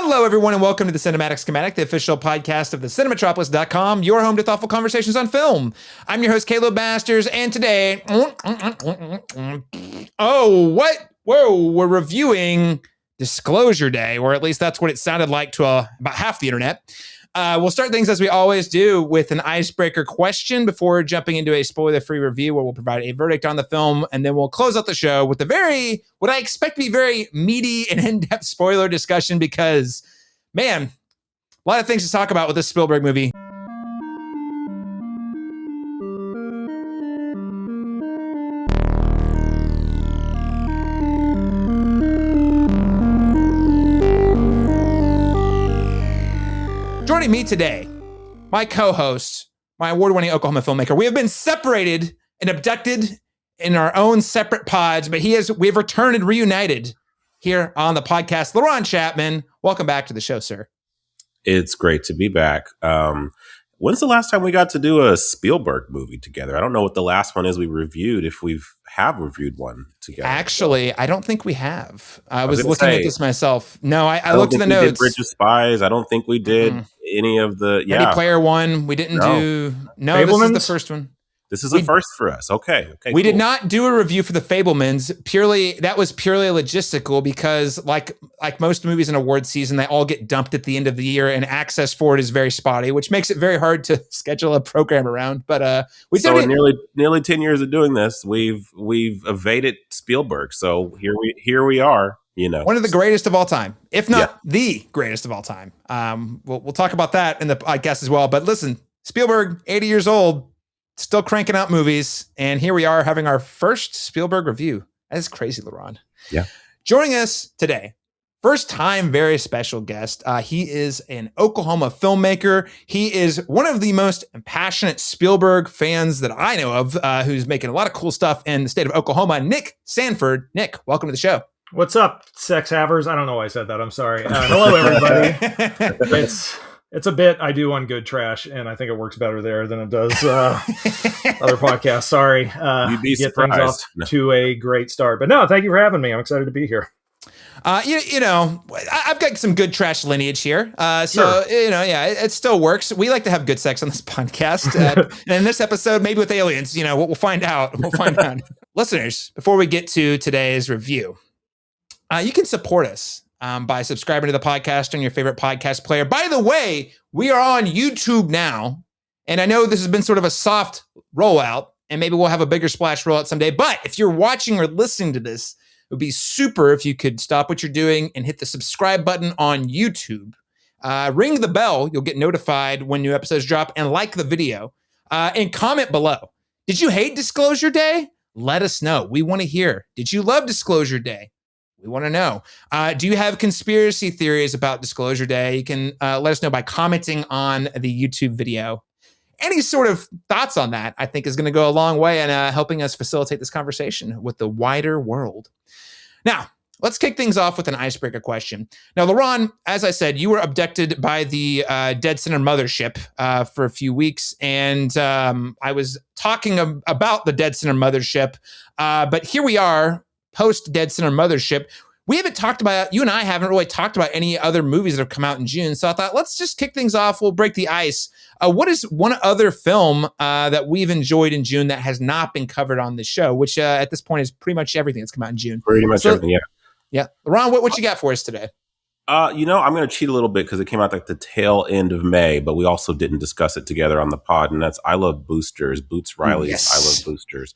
Hello, everyone, and welcome to the Cinematic Schematic, the official podcast of the Cinematropolis.com, your home to thoughtful conversations on film. I'm your host, Caleb Masters, and today... we're reviewing Disclosure Day, or at least that's what it sounded like to about half the internet. We'll start things as we always do with an icebreaker question before jumping into a spoiler-free review where we'll provide a verdict on the film, and then we'll close out the show with what I expect to be very meaty and in-depth spoiler discussion because, man, a lot of things to talk about with this Spielberg movie. Joining me today, my co-host, my award-winning Oklahoma filmmaker. We have been separated and abducted in our own separate pods, but we've returned and reunited here on the podcast. Laron Chapman, welcome back to the show, sir. It's great to be back. When's the last time we got to do a Spielberg movie together? I don't know what the last one is we reviewed, if we have reviewed one together. Actually, I don't think we have. I was looking at this myself. No, I looked at the notes. We did Bridge of Spies. I don't think we did any of the... Ready Player One. We didn't do... No, this is the first one. This is a first for us. Okay, we did not do a review for The Fabelmans. That was purely logistical because, like most movies in award season, they all get dumped at the end of the year, and access for it is very spotty, which makes it very hard to schedule a program around. But in nearly 10 years of doing this, we've evaded Spielberg. So here we are. You know, one of the greatest of all time, if not the greatest of all time. We'll talk about that in the podcast as well. But listen, Spielberg, 80 years old. Still cranking out movies, and here we are having our first Spielberg review. That is crazy, Laron. Yeah. Joining us today, first time, very special guest. He is an Oklahoma filmmaker. He is one of the most passionate Spielberg fans that I know of, who's making a lot of cool stuff in the state of Oklahoma. Nick Sanford. Nick, welcome to the show. What's up, sex havers? I don't know why I said that. I'm sorry. Hello, everybody. It's a bit I do on Good Trash, and I think it works better there than it does other podcasts. Sorry. You'd be get surprised. Things off to a great start. But no, thank you for having me. I'm excited to be here. You know, I've got some Good Trash lineage here. Sure. It still works. We like to have good sex on this podcast. And in this episode, maybe with aliens, we'll find out. Listeners, before we get to today's review, you can support us by subscribing to the podcast on your favorite podcast player. By the way, we are on YouTube now, and I know this has been sort of a soft rollout, and maybe we'll have a bigger splash rollout someday, but if you're watching or listening to this, it would be super if you could stop what you're doing and hit the subscribe button on YouTube. Ring the bell. You'll get notified when new episodes drop, and like the video. And comment below. Did you hate Disclosure Day? Let us know. We want to hear. Did you love Disclosure Day? We want to know. Do you have conspiracy theories about Disclosure Day? You can let us know by commenting on the YouTube video. Any sort of thoughts on that, I think, is going to go a long way in helping us facilitate this conversation with the wider world. Now, let's kick things off with an icebreaker question. Now, Laron, as I said, you were abducted by the Dead Center Mothership for a few weeks, and I was talking about the Dead Center Mothership, but here we are, post Dead Center Mothership. You and I haven't really talked about any other movies that have come out in June. So I thought, let's just kick things off. We'll break the ice. What is one other film that we've enjoyed in June that has not been covered on the show, which at this point is pretty much everything that's come out in June? Pretty much everything, yeah. Yeah. Ron, what you got for us today? I'm going to cheat a little bit because it came out like the tail end of May, but we also didn't discuss it together on the pod, and that's I Love Boosters, Boots Riley's Yes. I Love Boosters.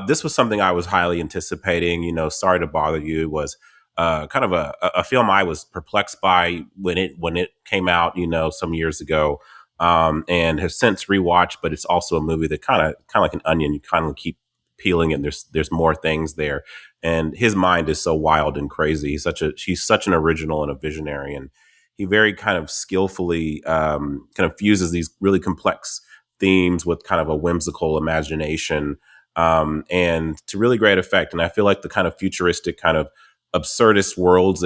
This was something I was highly anticipating. Sorry to bother you. It was kind of a film I was perplexed by when it came out, some years ago, and have since rewatched. But it's also a movie that kind of like an onion. You kind of keep peeling it. And there's more things there, and his mind is so wild and crazy. He's such an original and a visionary, and he very kind of skillfully kind of fuses these really complex themes with kind of a whimsical imagination. And to really great effect. And I feel like the kind of futuristic, kind of absurdist world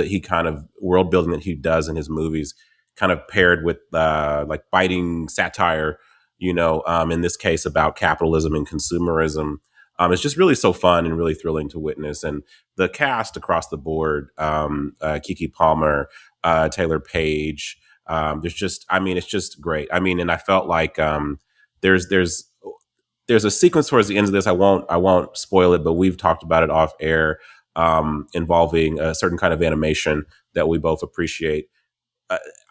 building that he does in his movies, kind of paired with like biting satire, in this case about capitalism and consumerism. It's just really so fun and really thrilling to witness. And the cast across the board, Keke Palmer, Taylor Page. There's just, I mean, it's just great. I mean, and I felt like there's a sequence towards the end of this. I won't spoil it, but we've talked about it off air, involving a certain kind of animation that we both appreciate.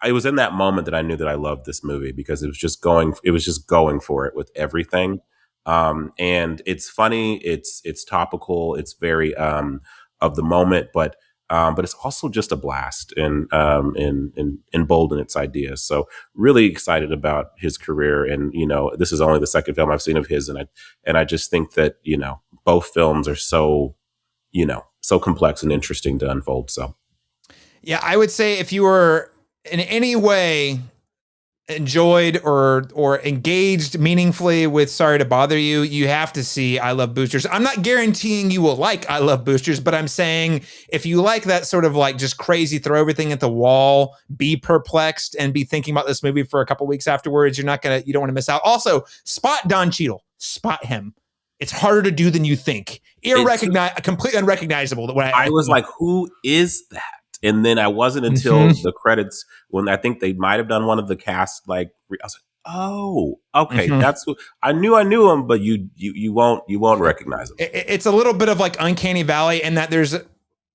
I was in that moment that I knew that I loved this movie because it was just going for it with everything. And it's funny, it's topical, it's very of the moment, but it's also just a blast and bold in its ideas. So really excited about his career, and this is only the second film I've seen of his, and I just think that both films are so so complex and interesting to unfold. So yeah, I would say if you were in any way enjoyed or engaged meaningfully with Sorry to Bother You, you have to see I Love Boosters. I'm not guaranteeing you will like I Love Boosters, but I'm saying if you like that sort of like just crazy, throw everything at the wall, be perplexed, and be thinking about this movie for a couple weeks afterwards, you don't want to miss out. Also, spot Don Cheadle. Spot him. It's harder to do than you think. Completely unrecognizable. I was like, who is that? And then I wasn't until the credits, when I think they might have done one of the cast, like I was like, oh, okay, that's who I knew him, but you won't recognize him. It's a little bit of like Uncanny Valley in that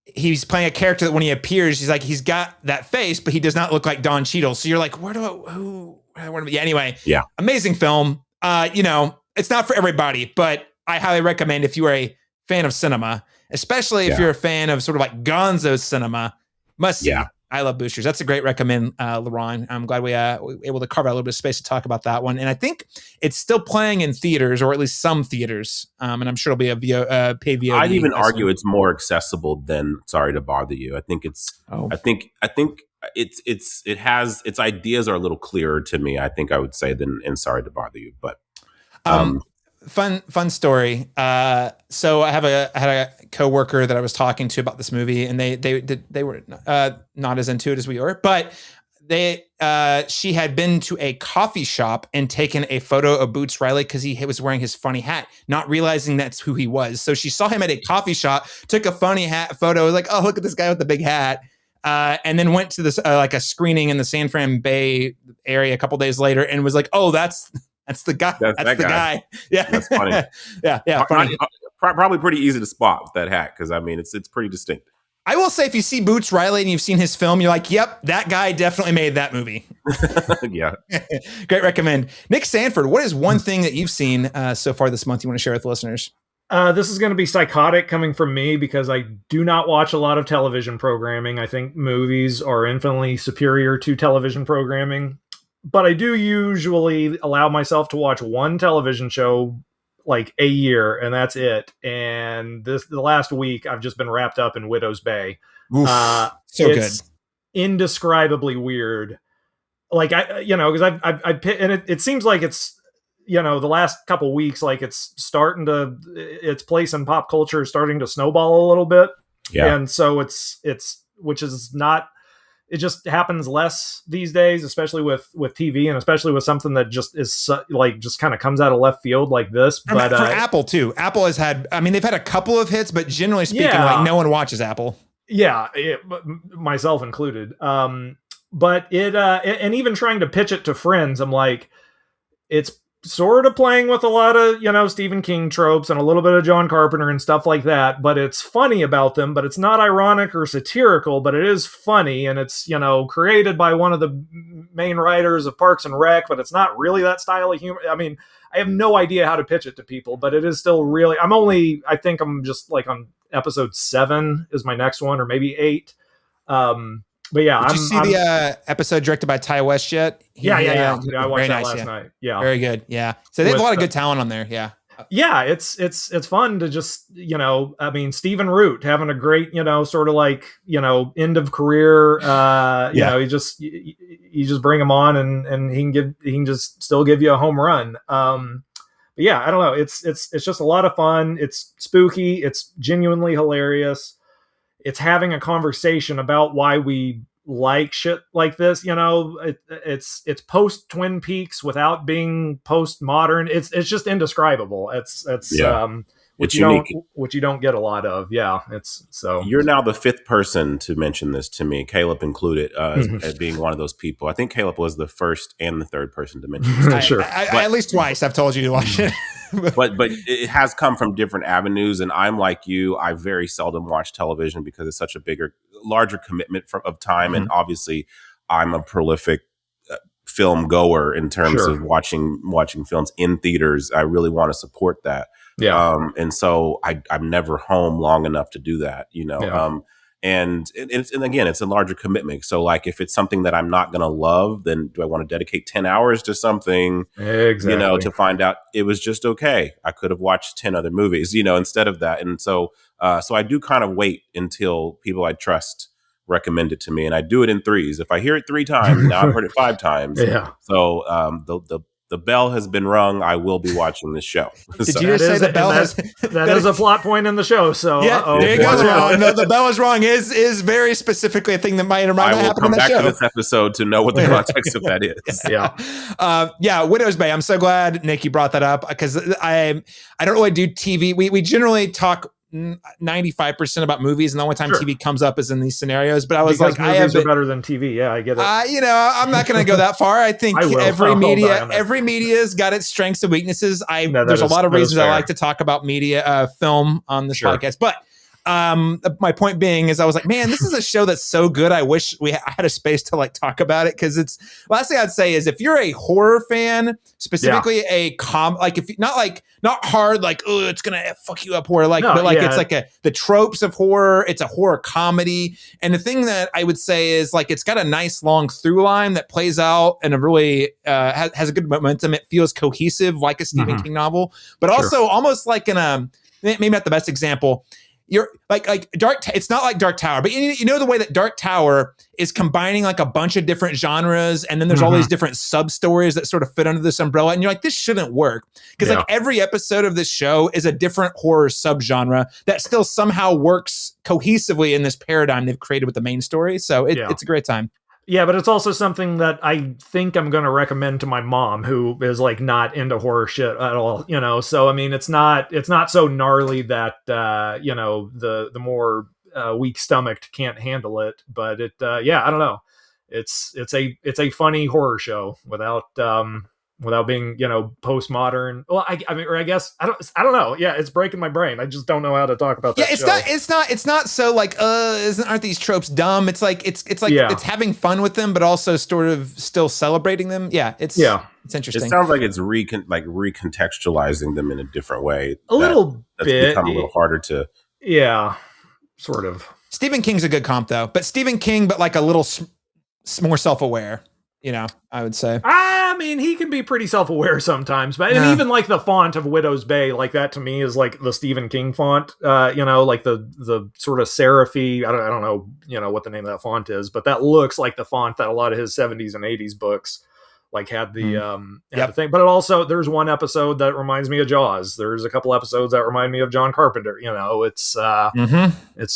he's playing a character that when he appears, he's got that face, but he does not look like Don Cheadle. So you're like, anyway, yeah, amazing film. It's not for everybody, but I highly recommend if you are a fan of cinema, especially if you're a fan of sort of like gonzo cinema. Must see. Yeah. I Love Boosters. That's a great recommend, Laron. I'm glad we were able to carve out a little bit of space to talk about that one. And I think it's still playing in theaters, or at least some theaters. And I'm sure it'll be a pay VOD. I'd even argue it's more accessible than Sorry to Bother You. I think it's. Oh. I think it has its ideas are a little clearer to me, I think I would say, than in Sorry to Bother You. But fun story. So I had a coworker that I was talking to about this movie, and they were not as into it as we were, but she had been to a coffee shop and taken a photo of Boots Riley because he was wearing his funny hat, not realizing that's who he was. So she saw him at a coffee shop, took a funny hat photo, was like, oh, look at this guy with the big hat. And then went to this like a screening in the San Fran Bay area a couple days later, and was like, oh, that's the guy. That's the guy. Yeah, that's funny. yeah, funny. Probably pretty easy to spot with that hat, because I mean it's pretty distinct. I will say, if you see Boots Riley and you've seen his film, you're like, yep, that guy definitely made that movie. Yeah. Great recommend. Nick Sanford, what is one thing that you've seen so far this month you want to share with listeners? This is going to be psychotic coming from me, because I do not watch a lot of television programming. I think movies are infinitely superior to television programming. But I do usually allow myself to watch one television show like a year, and that's it. And the last week, I've just been wrapped up in Widow's Bay. Oof, it's good. Indescribably weird. Like because it seems like it's the last couple weeks, like it's starting to its place in pop culture is starting to snowball a little bit. Yeah, and so it's which is not. It just happens less these days, especially with TV, and especially with something that just is like just kind of comes out of left field like this. But for Apple too, Apple has had. I mean, they've had a couple of hits, but generally speaking, like no one watches Apple. Yeah, myself included. But and even trying to pitch it to friends, I'm like, it's sort of playing with a lot of, Stephen King tropes and a little bit of John Carpenter and stuff like that, but it's funny about them, but it's not ironic or satirical, but it is funny, and it's, created by one of the main writers of Parks and Rec, but it's not really that style of humor. I mean, I have no idea how to pitch it to people, but it is still really, I think I'm just like on episode 7 is my next one, or maybe 8. But yeah, did you see the episode directed by Ty West yet? Yeah. I watched that last night. Yeah, very good. Yeah, so they have a lot of good talent on there. Yeah, it's fun to just I mean, Stephen Root having a great sort of like end of career. You just bring him on and he can just still give you a home run. But yeah, I don't know. It's just a lot of fun. It's spooky. It's genuinely hilarious. It's having a conversation about why we like shit like this. It's post Twin Peaks without being post modern. It's just indescribable. It's It's unique. Which you don't get a lot of. Yeah, it's so. You're now the fifth person to mention this to me, Caleb included, as being one of those people. I think Caleb was the first and the third person to mention this. Sure. At least twice I've told you to watch it. but it has come from different avenues, and I'm like you. I very seldom watch television because it's such a larger commitment of time, and obviously, I'm a prolific film goer in terms of watching films in theaters. I really want to support that. Yeah. And so I'm never home long enough to do that, you know. Yeah. And again, it's a larger commitment. So like, if it's something that I'm not going to love, then do I want to dedicate 10 hours to something, exactly, you know, to find out it was just okay? I could have watched 10 other movies, you know, instead of that. And so, so I do kind of wait until people I trust recommend it to me, and I do it in threes. If I hear it 3 times, now I've heard it 5 times. Yeah. So the bell has been rung. I will be watching this show. Did you just say the bell has? That is a plot point in the show. So yeah, there you go. No, the bell is wrong. Is very specifically a thing that might or might not happen in the show. I will come back to this episode to know what the context of that is. Yeah. Widow's Bay. I'm so glad, Nick, you brought that up, because I don't really do TV. We generally talk 95% about movies, and the only time TV comes up is in these scenarios. But I was because like, movies are better than TV. Yeah, I get it. You know, I'm not going to go that far. I think every media's got its strengths and weaknesses. There's a lot of reasons I like to talk about media, film on this podcast. But my point being is, I was like, man, this is a show that's so good. I wish I had a space to like talk about it, because it's, last thing I'd say is, if you're a horror fan, specifically like, if not hard, like, oh, it's gonna fuck you up horror, like, but like, it's like the tropes of horror. It's a horror comedy, and the thing that I would say is, like, it's got a nice long through line that plays out and a really has a good momentum. It feels cohesive, like a Stephen King novel, but also almost like maybe not the best example. You're like it's not like Dark Tower, but you know the way that Dark Tower is combining like a bunch of different genres, and then there's all these different sub stories that sort of fit under this umbrella, and you're like, this shouldn't work, because like every episode of this show is a different horror subgenre that still somehow works cohesively in this paradigm they've created with the main story. So it's a great time. Yeah, but it's also something that I think I'm going to recommend to my mom, who is like not into horror shit at all, you know? So, I mean, it's not so gnarly that, you know, the more weak stomached can't handle it, but I don't know. It's a funny horror show without being, you know, postmodern. Well, I mean, or I guess I don't know. Yeah, it's breaking my brain. I just don't know how to talk about that. Yeah, it's not so like aren't these tropes dumb? It's like it's it's having fun with them, but also sort of still celebrating them. Yeah, it's interesting. It sounds like it's recontextualizing them in a different way. That's bit. Become a little harder to. Yeah, sort of. Stephen King's a good comp though, but Stephen King, but like a little more self-aware. You know, I would say. I mean, he can be pretty self-aware sometimes, but and even like the font of Widow's Bay, like that to me is like the Stephen King font. You know, like the sort of serify. I don't know, you know, what the name of that font is, but that looks like the font that a lot of his 70s and 80s books like had the the thing. But it also, there's one episode that reminds me of Jaws. There's a couple episodes that remind me of John Carpenter. You know, it's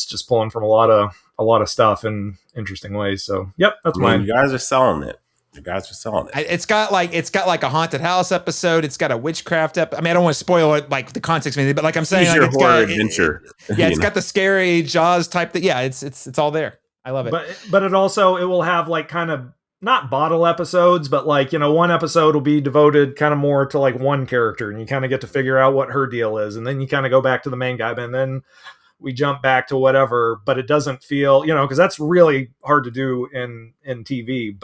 just pulling from a lot of stuff in interesting ways. So, that's mine. You guys are selling it. You guys are selling it. It's got like a haunted house episode. It's got a witchcraft I mean, I don't want to spoil it, like the context of anything, but like I'm saying, like, it's horror adventure. It's got the scary Jaws type thing. Yeah, it's all there. I love it. But it will have like kind of not bottle episodes, but like, you know, one episode will be devoted kind of more to like one character, and you kind of get to figure out what her deal is, and then you kind of go back to the main guy, and then we jump back to whatever. But it doesn't feel, you know, because that's really hard to do in TV.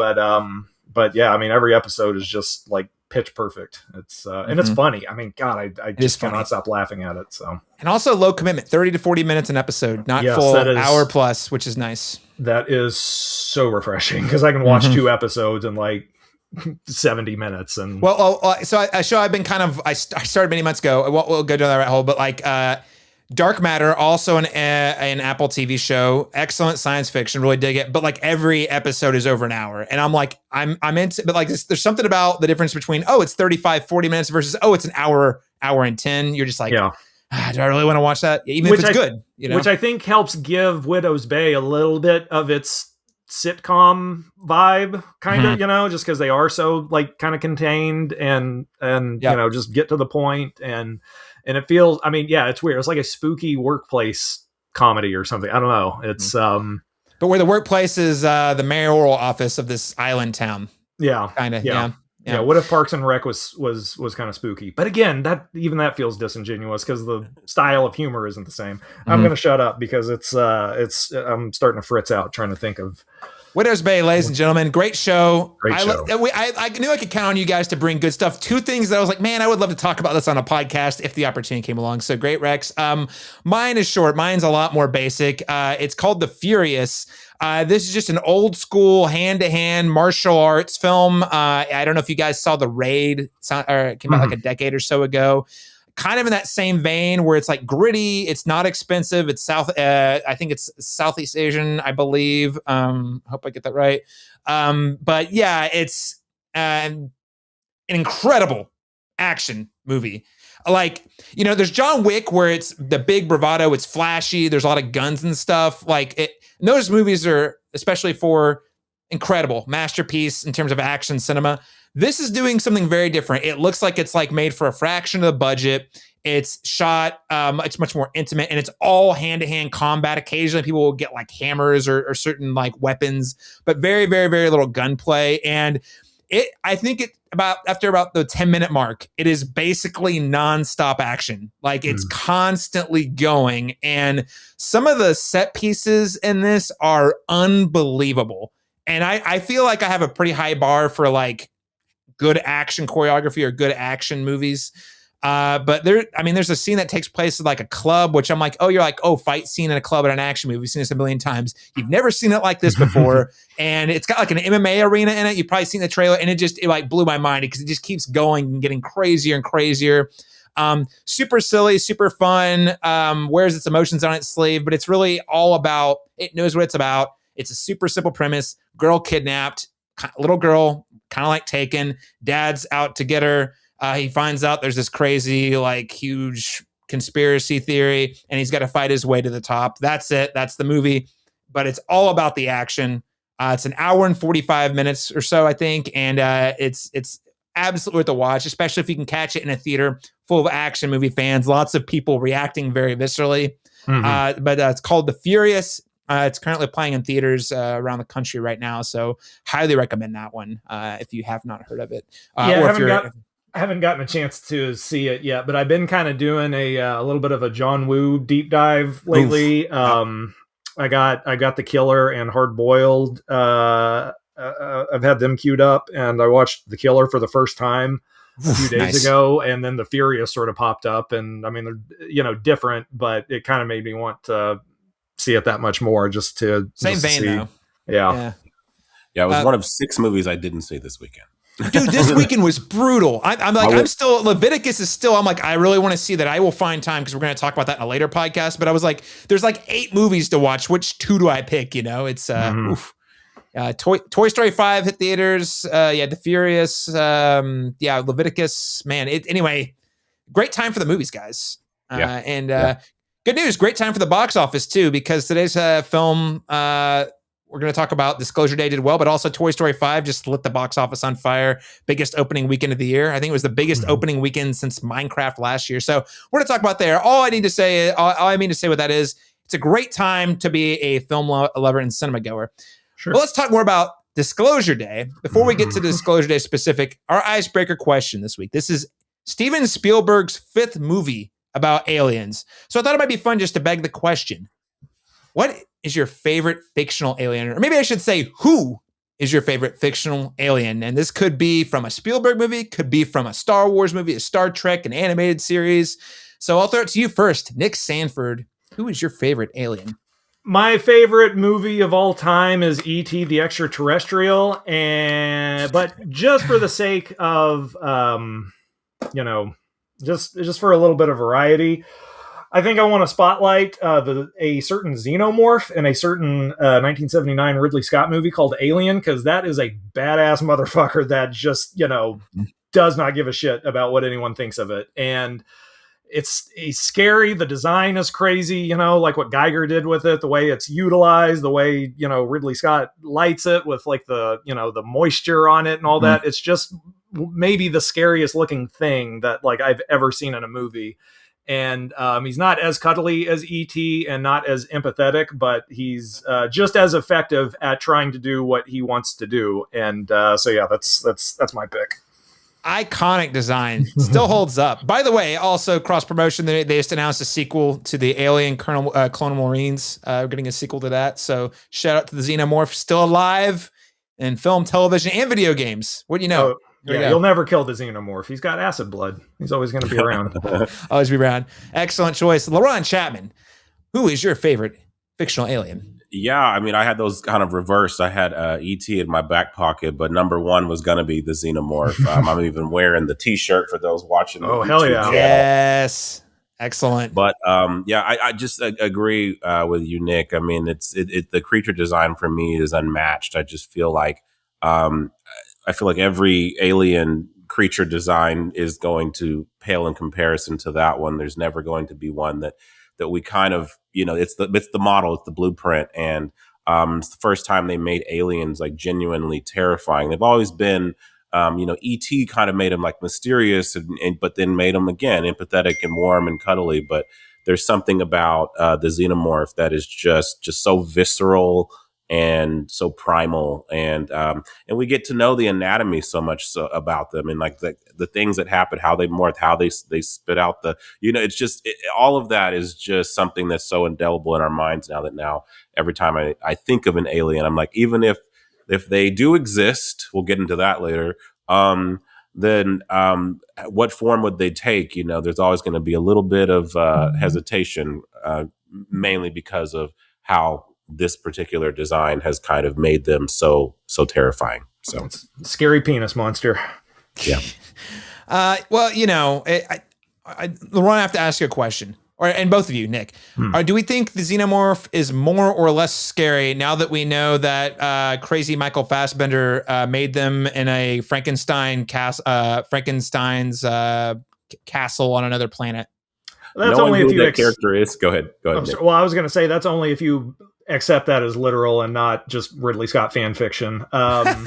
But yeah, I mean, every episode is just like pitch perfect. It's and it's funny. I mean, God, I just cannot stop laughing at it. So, and also low commitment, 30 to 40 minutes an episode, not full hour plus, which is nice. That is so refreshing, because I can watch 2 episodes in like 70 minutes. And so a show I've been I started many months ago. We'll go down that rabbit hole, but like Dark Matter, also an Apple TV show, excellent science fiction, really dig it. But like every episode is over an hour, and I'm like, I'm into, but like there's something about the difference between it's 35, 40 minutes versus it's an hour and 10. You're just like, do I really want to watch that? Even if it's good, you know? Which I think helps give Widow's Bay a little bit of its sitcom vibe, kind of, you know, just because they are so like kind of contained and you know, just get to the point, and And it feels, I mean, yeah, it's weird. It's like a spooky workplace comedy or something. I don't know. It's but where the workplace is the mayoral office of this island town. Yeah, kind of. yeah. Yeah, what if Parks and Rec was kind of spooky? But again, that feels disingenuous because the style of humor isn't the same. I'm going to shut up because it's I'm starting to fritz out trying to think of Widow's Bay, ladies and gentlemen. Great show. Great show. I knew I could count on you guys to bring good stuff. Two things that I was like, man, I would love to talk about this on a podcast if the opportunity came along. So great, Rex. Mine is short. Mine's a lot more basic. It's called The Furious. This is just an old school hand-to-hand martial arts film. I don't know if you guys saw The Raid. It came out like a decade or so ago. Kind of in that same vein where it's like gritty. It's not expensive. It's I think it's Southeast Asian, I believe. Hope I get that right. But yeah, it's an incredible action movie. Like, there's John Wick where it's the big bravado. It's flashy. There's a lot of guns and stuff. Those movies are, especially for incredible masterpiece in terms of action cinema. This is doing something very different. It looks like it's like made for a fraction of the budget. It's shot, it's much more intimate, and it's all hand-to-hand combat. Occasionally people will get like hammers or certain like weapons, but very, very, very little gunplay. And I think after about the 10-minute mark, it is basically nonstop action. Like it's constantly going. And some of the set pieces in this are unbelievable. And I feel like I have a pretty high bar for like good action choreography or good action movies. But there's a scene that takes place at like a club, which I'm like, fight scene in a club in an action movie. We've seen this a million times. You've never seen it like this before. And it's got like an MMA arena in it. You've probably seen the trailer, and it like blew my mind because it just keeps going and getting crazier and crazier. Super silly, super fun, wears its emotions on its sleeve, but it's really all about, it knows what it's about. It's a super simple premise. Girl kidnapped, little girl, kind of like Taken. Dad's out to get her. He finds out there's this crazy, like, huge conspiracy theory, and he's got to fight his way to the top. That's it. That's the movie. But it's all about the action. It's an hour and 45 minutes or so, I think, and it's absolutely worth a watch, especially if you can catch it in a theater full of action movie fans. Lots of people reacting very viscerally. But it's called The Furious. It's currently playing in theaters around the country right now, so highly recommend that one if you have not heard of it. I haven't gotten a chance to see it yet, but I've been kind of doing a little bit of a John Woo deep dive lately. I got The Killer and Hard Boiled. I've had them queued up, and I watched The Killer for the first time a few days ago, and then The Furious sort of popped up, and I mean, they're different, but it kind of made me want to see it that much more. Same vein, though. Yeah. It was one of 6 movies I didn't see this weekend. Dude, this weekend was brutal. I'm still, Leviticus is still, I'm like, I really want to see that. I will find time because we're going to talk about that in a later podcast. But I was like, there's like 8 movies to watch. Which 2 do I pick? It's Toy Story 5 hit theaters. The Furious. Leviticus. Man, anyway, great time for the movies, guys. Good news. Great time for the box office too, because today's film, we're going to talk about Disclosure Day did well, but also Toy Story 5 just lit the box office on fire. Biggest opening weekend of the year. I think it was the biggest opening weekend since Minecraft last year. So we're going to talk about there. All I mean to say with that is it's a great time to be a film lover and cinema goer. Sure. Well, let's talk more about Disclosure Day. Before we get to Disclosure Day specific, our icebreaker question this week. This is Steven Spielberg's 5th movie about aliens. So I thought it might be fun just to beg the question. What is your favorite fictional alien? Or maybe I should say, who is your favorite fictional alien? And this could be from a Spielberg movie, could be from a Star Wars movie, a Star Trek, an animated series. So I'll throw it to you first. Nick Sanford, who is your favorite alien? My favorite movie of all time is E.T. the Extra-Terrestrial. But just for the sake of, just for a little bit of variety, I think I want to spotlight a certain xenomorph in a certain 1979 Ridley Scott movie called Alien, because that is a badass motherfucker that just, does not give a shit about what anyone thinks of it. And it's scary. The design is crazy, like what Geiger did with it, the way it's utilized, the way, Ridley Scott lights it with like the moisture on it and all that. It's just maybe the scariest looking thing that like I've ever seen in a movie. And he's not as cuddly as E.T. and not as empathetic, but he's just as effective at trying to do what he wants to do. And so yeah, that's my pick. Iconic design, still holds up. By the way, also cross promotion, they just announced a sequel to the Alien Clone Marines. We're getting a sequel to that. So shout out to the Xenomorph, still alive in film, television, and video games. What do you know? Oh, yeah, you'll never kill the Xenomorph. He's got acid blood. He's always going to be around. Always be around. Excellent choice. Laron Chapman, who is your favorite fictional alien? Yeah, I mean, I had those kind of reversed. I had E.T. in my back pocket, but number one was going to be the Xenomorph. I'm even wearing the T-shirt for those watching. Oh, hell yeah. Yes. Excellent. But yeah, I just agree with you, Nick. I mean, the creature design for me is unmatched. I just feel like every alien creature design is going to pale in comparison to that one. There's never going to be one that we kind of, it's the model, it's the blueprint. And it's the first time they made aliens like genuinely terrifying. They've always been, E.T. kind of made them like mysterious, but then made them again empathetic and warm and cuddly. But there's something about the Xenomorph that is just so visceral and so primal, and we get to know the anatomy so much about them, and like the things that happen, how they morph, how they spit out the, it's just all of that is just something that's so indelible in our minds now every time I think of an alien, I'm like, even if they do exist, we'll get into that later, then what form would they take? There's always going to be a little bit of hesitation, mainly because of how this particular design has kind of made them so terrifying. So it's scary penis monster. Yeah. Well, Laron, I have to ask you a question, and both of you, Nick, do we think the Xenomorph is more or less scary now that we know that crazy Michael Fassbender made them in a Frankenstein's castle on another planet? That's only if you character is. Go ahead. Well, I was going to say that's only if you accept that as literal and not just Ridley Scott fan fiction. I'm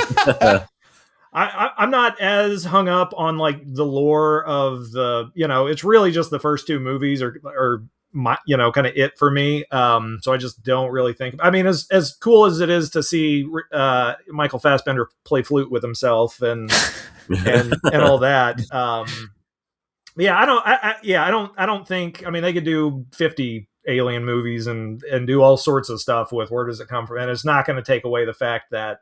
not as hung up on like the lore of the, it's really just the first two movies or my, kind of it for me. So I just don't really think, I mean, as cool as it is to see Michael Fassbender play flute with himself and all that. Yeah, I don't think, I mean, they could do 50 alien movies and do all sorts of stuff with where does it come from, and it's not going to take away the fact that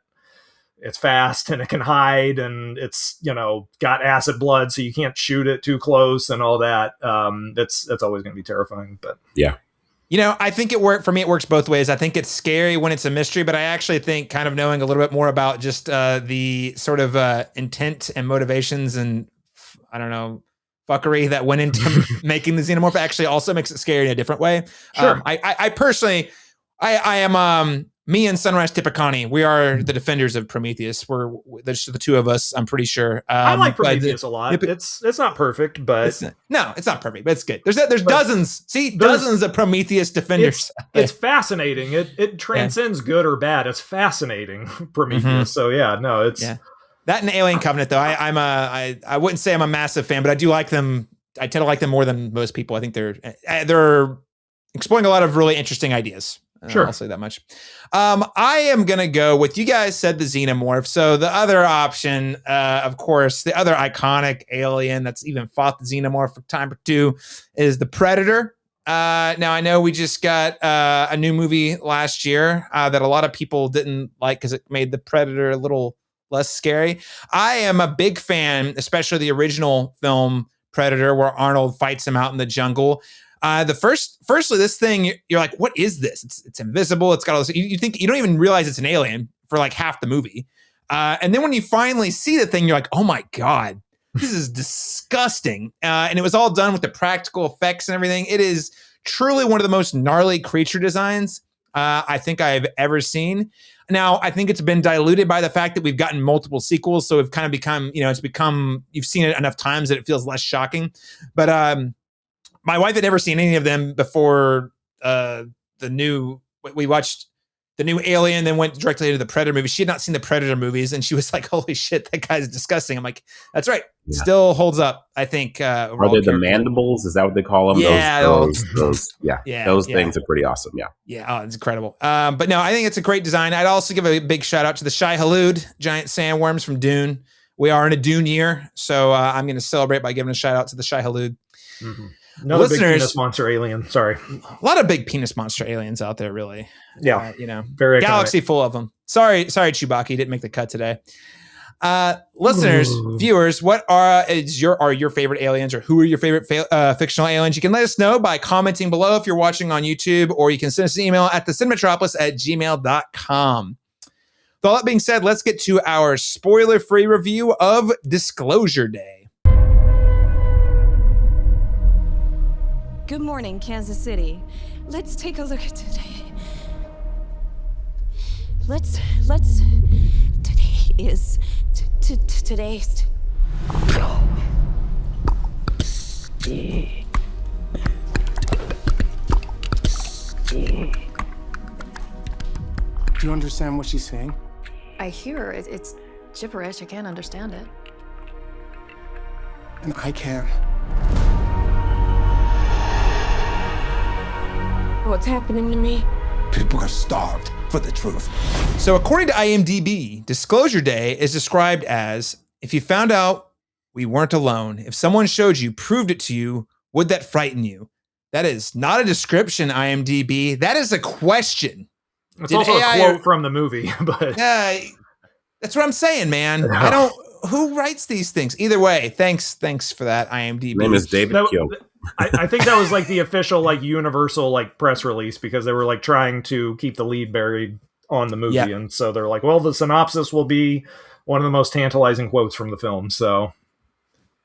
it's fast and it can hide and it's got acid blood, so you can't shoot it too close and all that. That's always going to be terrifying. But yeah, I think it works both ways. I think it's scary when it's a mystery, but I actually think kind of knowing a little bit more about just the sort of intent and motivations and I don't know, fuckery that went into making the Xenomorph actually also makes it scary in a different way. Sure. I personally, I am, me and Sunrise Tipicani, we are the defenders of Prometheus. We're the two of us, I'm pretty sure. I like Prometheus a lot. It's not perfect, but it's not perfect, but it's good. There's dozens of Prometheus defenders. It's fascinating. It transcends good or bad. It's fascinating, Prometheus. Mm-hmm. So yeah, no, it's that and Alien Covenant though. I wouldn't say I'm a massive fan, but I do like them. I tend to like them more than most people. I think they're exploring a lot of really interesting ideas. Sure. I'll say that much. I am going to go with, you guys said the Xenomorph. So the other option, of course, the other iconic alien that's even fought the Xenomorph for time or two is the Predator. Now, I know we just got a new movie last year that a lot of people didn't like because it made the Predator a little less scary. I am a big fan, especially the original film Predator, where Arnold fights him out in the jungle. Firstly, this thing, you're like, what is this? It's invisible. It's got all this. You think you don't even realize it's an alien for like half the movie. And then when you finally see the thing, you're like, oh my God, this is disgusting. And it was all done with the practical effects and everything. It is truly one of the most gnarly creature designs I think I've ever seen. Now, I think it's been diluted by the fact that we've gotten multiple sequels. So it's kind of become, you've seen it enough times that it feels less shocking. But my wife had never seen any of them before we watched the new Alien, then went directly into the Predator movie. She had not seen the Predator movies, and she was like, "Holy shit, that guy's disgusting." I'm like, "That's right, still holds up." I think. Are they the mandibles? Is that what they call them? Yeah, those things are pretty awesome. Yeah, it's incredible. But no, I think it's a great design. I'd also give a big shout out to the Shai Hulud, giant sandworms from Dune. We are in a Dune year, so I'm going to celebrate by giving a shout out to the Shai Hulud. Mm-hmm. Another big penis monster alien. Sorry. A lot of big penis monster aliens out there, really. Yeah. Very galaxy full of them. Sorry, Chewbacca, you didn't make the cut today. Listeners, viewers, what are your favorite aliens, or who are your favorite fictional aliens? You can let us know by commenting below if you're watching on YouTube, or you can send us an email at thecinemetropolis@gmail.com. With all that being said, let's get to our spoiler-free review of Disclosure Day. Good morning, Kansas City. Let's take a look at today. Today's. Do you understand what she's saying? I hear it. It's gibberish. I can't understand it. And I can. What's happening to me? People are starved for the truth. So according to IMDb, Disclosure Day is described as, if you found out we weren't alone, if someone showed you, proved it to you, would that frighten you? That is not a description, IMDb. That is a question. It's also a quote from the movie, but that's what I'm saying, man. Who writes these things? Either way, thanks for that, IMDb. His name is David Kyo. I think that was like the official Universal press release, because they were trying to keep the lead buried on the movie, and so they're like, well, the synopsis will be one of the most tantalizing quotes from the film. So,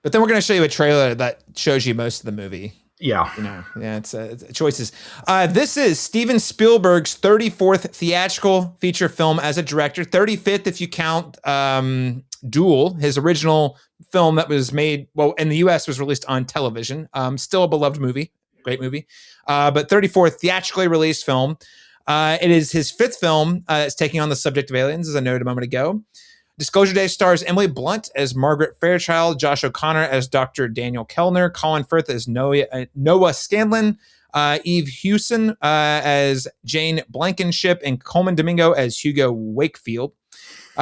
but then we're going to show you a trailer that shows you most of the movie. Yeah, it's choices. This is Steven Spielberg's 34th theatrical feature film as a director, 35th if you count Duel, his original film that was made, in the US was released on television. Still a beloved movie, great movie. But 34th theatrically released film. It is his fifth film. It's taking on the subject of aliens, as I noted a moment ago. Disclosure Day stars Emily Blunt as Margaret Fairchild, Josh O'Connor as Dr. Daniel Kellner, Colin Firth as Noah Scanlon, Eve Hewson as Jane Blankenship, and Colman Domingo as Hugo Wakefield.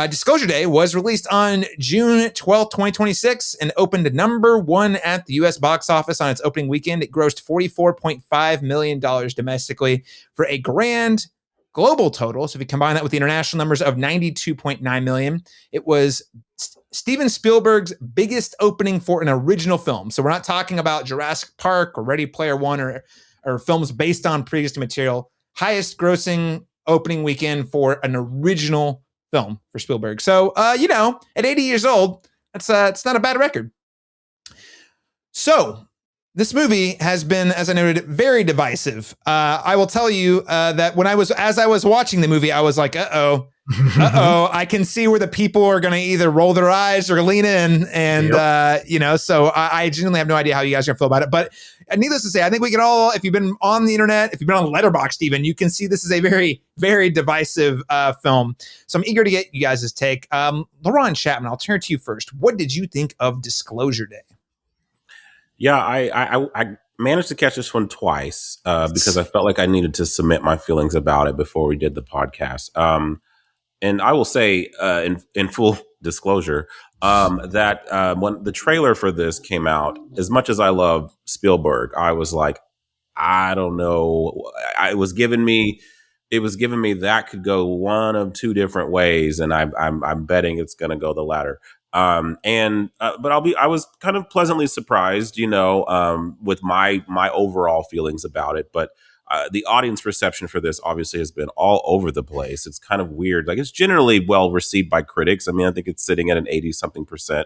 Disclosure Day was released on June 12th, 2026, and opened #1 at the U.S. box office on its opening weekend. It grossed $44.5 million domestically for a grand global total. So if you combine that with the international numbers of $92.9 million, it was Steven Spielberg's biggest opening for an original film. So we're not talking about Jurassic Park or Ready Player One or films based on pre-existing material. Highest grossing opening weekend for an original film for Spielberg. So, at 80 years old, it's not a bad record. So, this movie has been, as I noted, very divisive. I will tell you that as I was watching the movie, I was like, I can see where the people are going to either roll their eyes or lean in. And, so I genuinely have no idea how you guys are going to feel about it. But needless to say, I think we can all, if you've been on the internet, if you've been on Letterboxd even, you can see this is a very, very divisive film. So I'm eager to get you guys' take. Laron, Chapman, I'll turn to you first. What did you think of Disclosure Day? Yeah, I managed to catch this one twice because I felt like I needed to submit my feelings about it before we did the podcast. And I will say, in full disclosure, that when the trailer for this came out, as much as I love Spielberg, I was like, I don't know. It was giving me that could go one of two different ways, and I'm betting it's going to go the latter. But I was kind of pleasantly surprised, with my overall feelings about it. But the audience reception for this obviously has been all over the place. It's kind of weird. Like, it's generally well received by critics. I mean, I think it's sitting at an 80-something%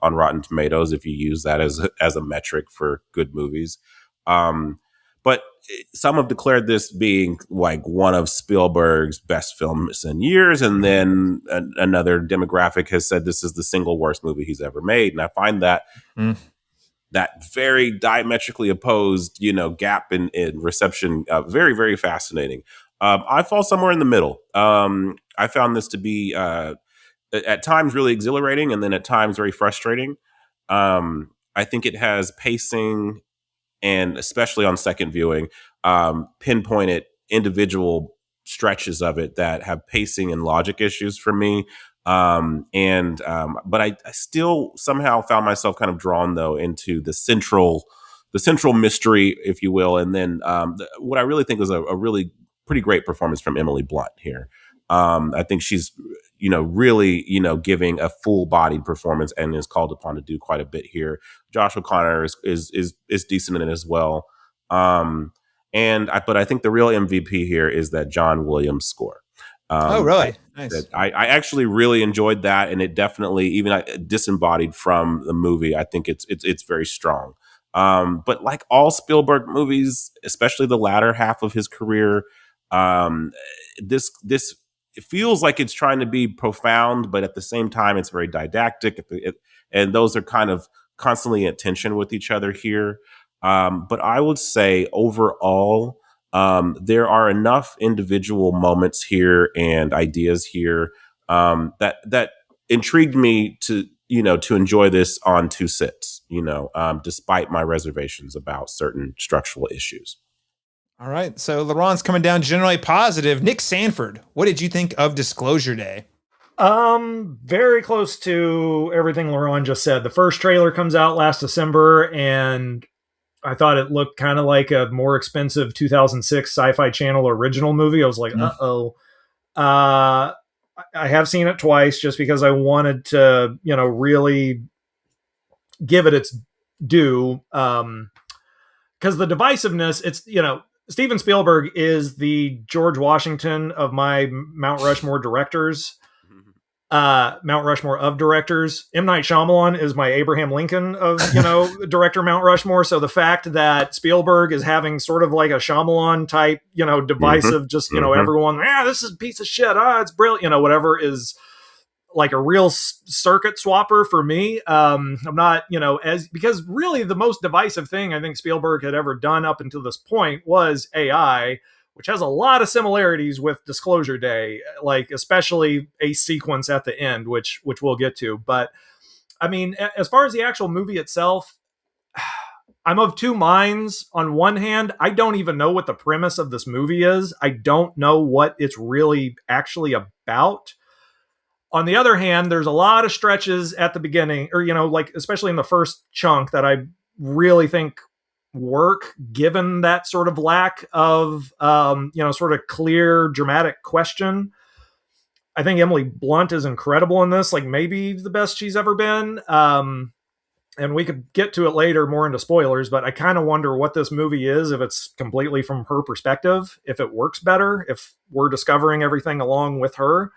on Rotten Tomatoes, if you use that as a metric for good movies. But some have declared this being like one of Spielberg's best films in years. And then another demographic has said this is the single worst movie he's ever made. And I find that that very diametrically opposed, gap in reception very, very fascinating. I fall somewhere in the middle. I found this to be at times really exhilarating, and then at times very frustrating. I think it has pacing, and especially on second viewing, pinpointed individual stretches of it that have pacing and logic issues for me. But I still somehow found myself kind of drawn though into the central mystery, if you will. And then what I really think was a really pretty great performance from Emily Blunt here. I think she's, really, giving a full bodied performance and is called upon to do quite a bit here. Josh O'Connor is decent in it as well. But I think the real MVP here is that John Williams score. Oh, really? Nice. I actually really enjoyed that, and it definitely, even disembodied from the movie, I think it's very strong. But like all Spielberg movies, especially the latter half of his career, this it feels like it's trying to be profound, but at the same time, it's very didactic. And those are kind of constantly in tension with each other here. But I would say overall, there are enough individual moments here and ideas here that intrigued me to enjoy this on two sits, despite my reservations about certain structural issues. All right. So Laron's coming down generally positive. Nick Sanford, what did you think of Disclosure Day? Very close to everything Laron just said. The first trailer comes out last December, and I thought it looked kind of like a more expensive 2006 Sci-Fi Channel original movie. I was like, uh-oh. I have seen it twice just because I wanted to, really give it its due. Because the divisiveness, it's, Steven Spielberg is the George Washington of my Mount Rushmore directors. Mount Rushmore of directors. M. Night Shyamalan is my Abraham Lincoln of, director Mount Rushmore. So the fact that Spielberg is having sort of like a Shyamalan type, divisive, just, everyone, this is a piece of shit. It's brilliant. Whatever is like a real circuit swapper for me. I'm not, because really the most divisive thing I think Spielberg had ever done up until this point was AI, which has a lot of similarities with Disclosure Day, like especially a sequence at the end, which we'll get to. But I mean, as far as the actual movie itself, I'm of two minds. On one hand, I don't even know what the premise of this movie is. I don't know what it's really actually about. On the other hand, there's a lot of stretches at the beginning, or, like, especially in the first chunk that I really think work given that sort of lack of, sort of clear dramatic question. I think Emily Blunt is incredible in this, like maybe the best she's ever been. And we could get to it later more into spoilers, but I kind of wonder what this movie is, if it's completely from her perspective, if it works better, if we're discovering everything along with her.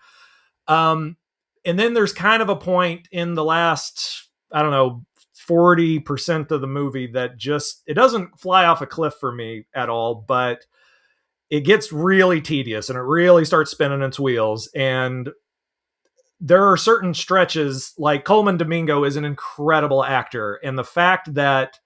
And then there's kind of a point in the last, 40% of the movie that it doesn't fly off a cliff for me at all, but it gets really tedious and it really starts spinning its wheels. And there are certain stretches, like Colman Domingo is an incredible actor. And the fact that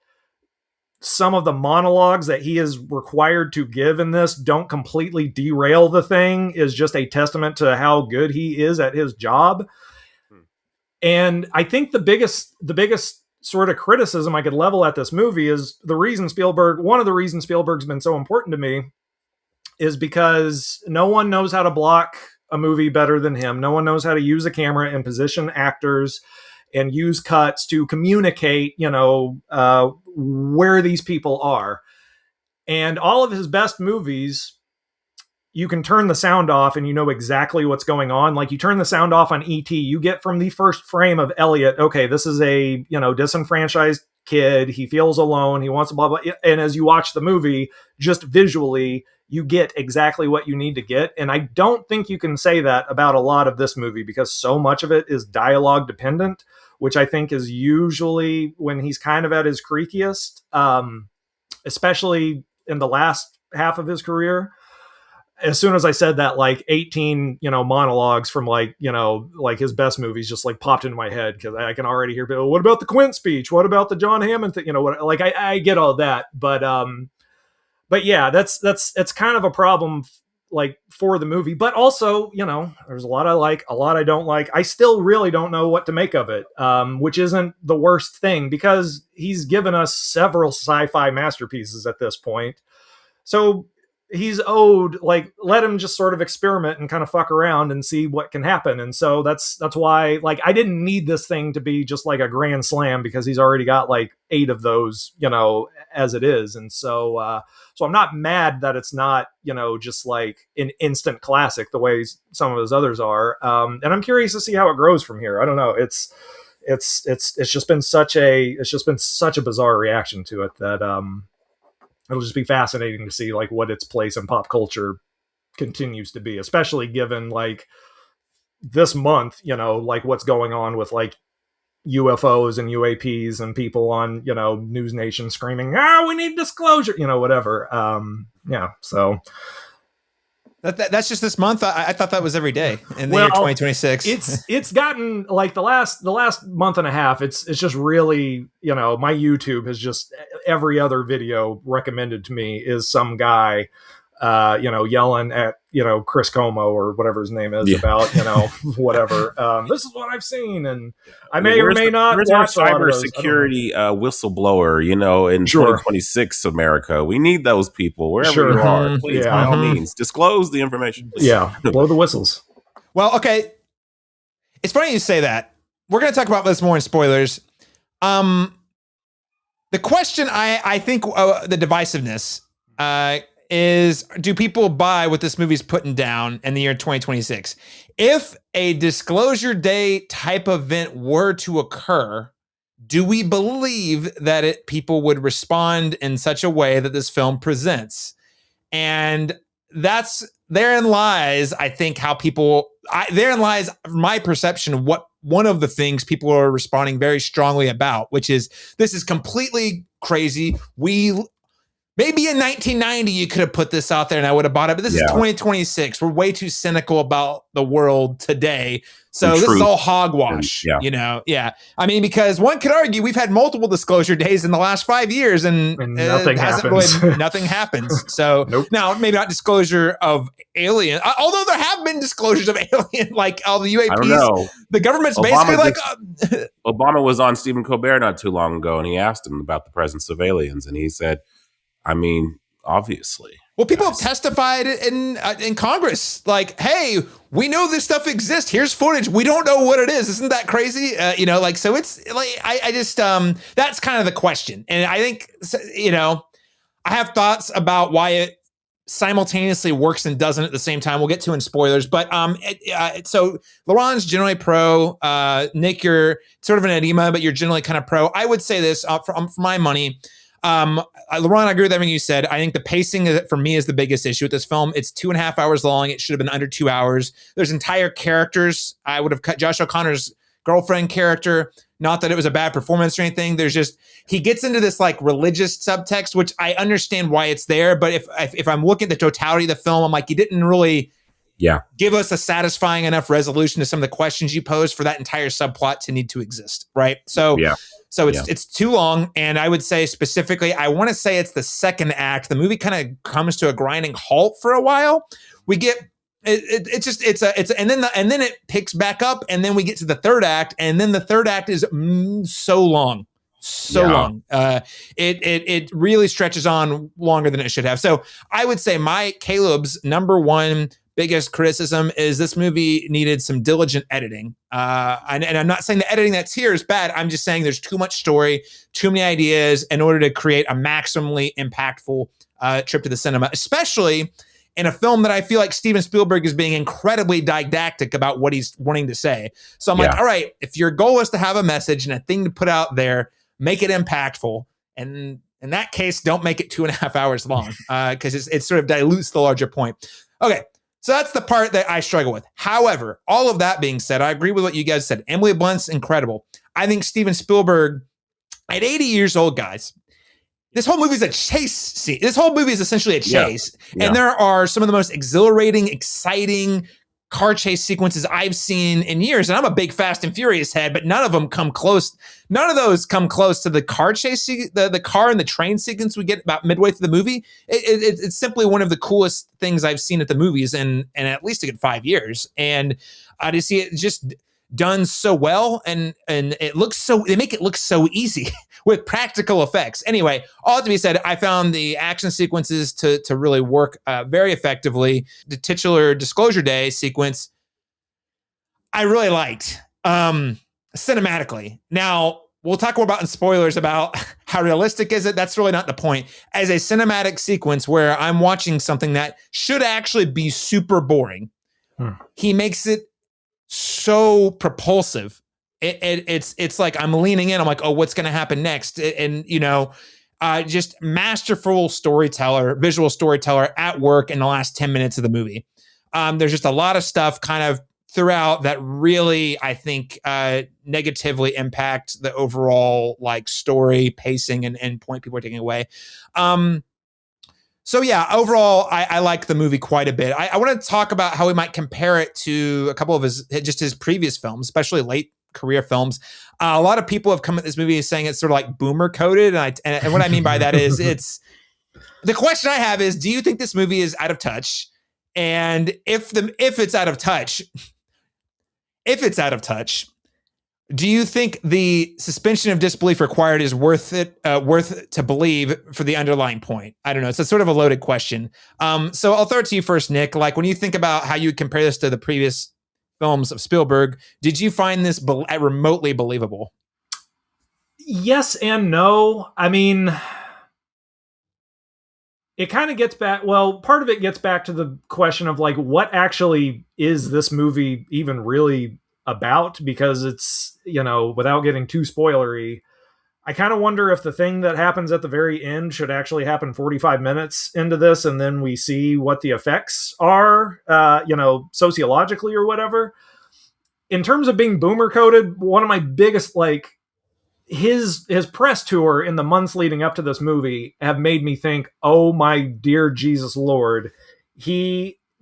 some of the monologues that he is required to give in this don't completely derail the thing is just a testament to how good he is at his job. And I think the biggest sort of criticism I could level at this movie is one of the reasons Spielberg's been so important to me is because no one knows how to block a movie better than him. No one knows how to use a camera and position actors and use cuts to communicate, where these people are. And all of his best movies, you can turn the sound off and you know exactly what's going on. Like you turn the sound off on E.T., you get from the first frame of Elliot, okay, this is a, disenfranchised kid. He feels alone. He wants to blah, blah. And as you watch the movie, just visually, you get exactly what you need to get. And I don't think you can say that about a lot of this movie because so much of it is dialogue dependent, which I think is usually when he's kind of at his creakiest, especially in the last half of his career. As soon as I said that, like 18, monologues from like his best movies just like popped into my head because I can already hear people, what about the Quint speech? What about the John Hammond thing? I get all that. But yeah, that's kind of a problem like for the movie, but also, you know, there's a lot I like, a lot I don't like. I still really don't know what to make of it, which isn't the worst thing because he's given us several sci-fi masterpieces at this point. So he's owed, like, let him just sort of experiment and kind of fuck around and see what can happen. And so that's why, like, I didn't need this thing to be just like a grand slam because he's already got like 8 of those, you know, as it is. And so so I'm not mad that it's not, you know, just like an instant classic the way some of his others are. And I'm curious to see how it grows from here. I don't know. It's just been such a bizarre reaction to it that it'll just be fascinating to see like what its place in pop culture continues to be, especially given like this month, you know, like what's going on with like UFOs and UAPs and people on, you know, News Nation screaming, we need disclosure, you know, whatever. Yeah. So that's just this month. I thought that was every day in the year 2026. It's gotten like the last month and a half. It's just really, you know, my YouTube has just every other video recommended to me is some guy, you know, yelling at, you know, Chris Como or whatever his name is about, you know, whatever. This is what I've seen, and I may or may not. Where's our cybersecurity whistleblower? You know, in 2026 America, we need those people wherever you are. Please, by all means, disclose the information. Please. Yeah, blow the whistles. Well, okay. It's funny you say that. We're going to talk about this more in spoilers. The question, I think, the divisiveness is, do people buy what this movie's putting down in the year 2026? If a disclosure day type event were to occur, do we believe that people would respond in such a way that this film presents? And therein lies, I think, therein lies my perception of what one of the things people are responding very strongly about, which is, this is completely crazy. Maybe in 1990, you could have put this out there and I would have bought it, but this is 2026. We're way too cynical about the world today. So this is all hogwash, you know? Yeah. I mean, because one could argue we've had multiple disclosure days in the last 5 years and nothing happens. Nothing happens. So now maybe not disclosure of alien, although there have been disclosures of alien, like all the UAPs. I don't know. The government's basically like... Obama was on Stephen Colbert not too long ago and he asked him about the presence of aliens and he said, I mean, obviously. Well, people have testified in Congress, like, hey, we know this stuff exists. Here's footage. We don't know what it is. Isn't that crazy? You know, like, so it's like, I just, that's kind of the question. And I think, you know, I have thoughts about why it simultaneously works and doesn't at the same time. We'll get to in spoilers. But so Laron's generally pro. Nick, you're sort of an edema, but you're generally kind of pro. I would say this for my money. Laron, I agree with everything you said. I think the pacing for me is the biggest issue with this film. It's 2.5 hours long. It should have been under 2 hours. There's entire characters. I would have cut Josh O'Connor's girlfriend character. Not that it was a bad performance or anything. There's just, he gets into this like religious subtext, which I understand why it's there. But if I'm looking at the totality of the film, I'm like, you didn't really give us a satisfying enough resolution to some of the questions you posed for that entire subplot to need to exist. Right. So it's too long. And I would say specifically, I want to say it's the second act. The movie kind of comes to a grinding halt for a while. We get and then it picks back up, and then we get to the third act, and then the third act is so long. It really stretches on longer than it should have. So I would say Caleb's number one biggest criticism is this movie needed some diligent editing. And I'm not saying the editing that's here is bad. I'm just saying there's too much story, too many ideas in order to create a maximally impactful trip to the cinema, especially in a film that I feel like Steven Spielberg is being incredibly didactic about what he's wanting to say. So I'm like, all right, if your goal is to have a message and a thing to put out there, make it impactful. And in that case, don't make it 2.5 hours long because it sort of dilutes the larger point. Okay. So that's the part that I struggle with. However, all of that being said, I agree with what you guys said. Emily Blunt's incredible. I think Steven Spielberg, at 80 years old, guys, this whole movie is a chase scene. This whole movie is essentially a chase. And there are some of the most exhilarating, exciting, car chase sequences I've seen in years. And I'm a big Fast and Furious head, but none of them come close. None of those come close to the car chase, the car and the train sequence we get about midway through the movie. It's simply one of the coolest things I've seen at the movies in at least a good 5 years. And to see it just done so well, and it looks so, they make it look so easy with practical effects. Anyway, all to be said, I found the action sequences to really work very effectively. The titular disclosure day sequence, I really liked cinematically. Now, we'll talk more about in spoilers about how realistic is it. That's really not the point. As a cinematic sequence where I'm watching something that should actually be super boring, he makes it so propulsive. It's like I'm leaning in. I'm like, oh, what's going to happen next? And just masterful storyteller, visual storyteller at work in the last 10 minutes of the movie. There's just a lot of stuff kind of throughout that really, I think, negatively impact the overall like story pacing and point people are taking away. So yeah, overall, I like the movie quite a bit. I want to talk about how we might compare it to a couple of his previous films, especially late career films. A lot of people have come at this movie saying it's sort of like boomer coded, and what I mean by that is the question I have is, do you think this movie is out of touch? And if it's out of touch, do you think the suspension of disbelief required is worth to believe for the underlying point? I don't know. It's a sort of a loaded question. So I'll throw it to you first, Nick. Like, when you think about how you would compare this to the previous films of Spielberg, did you find this remotely believable? Yes and no. I mean, it kind of gets back. Well, part of it gets back to the question of like, what actually is this movie even really about? Because it's, without getting too spoilery, I kind of wonder if the thing that happens at the very end should actually happen 45 minutes into this, and then we see what the effects are, sociologically or whatever. In terms of being boomer coded, one of my biggest, like, his press tour in the months leading up to this movie have made me think, oh my dear Jesus Lord,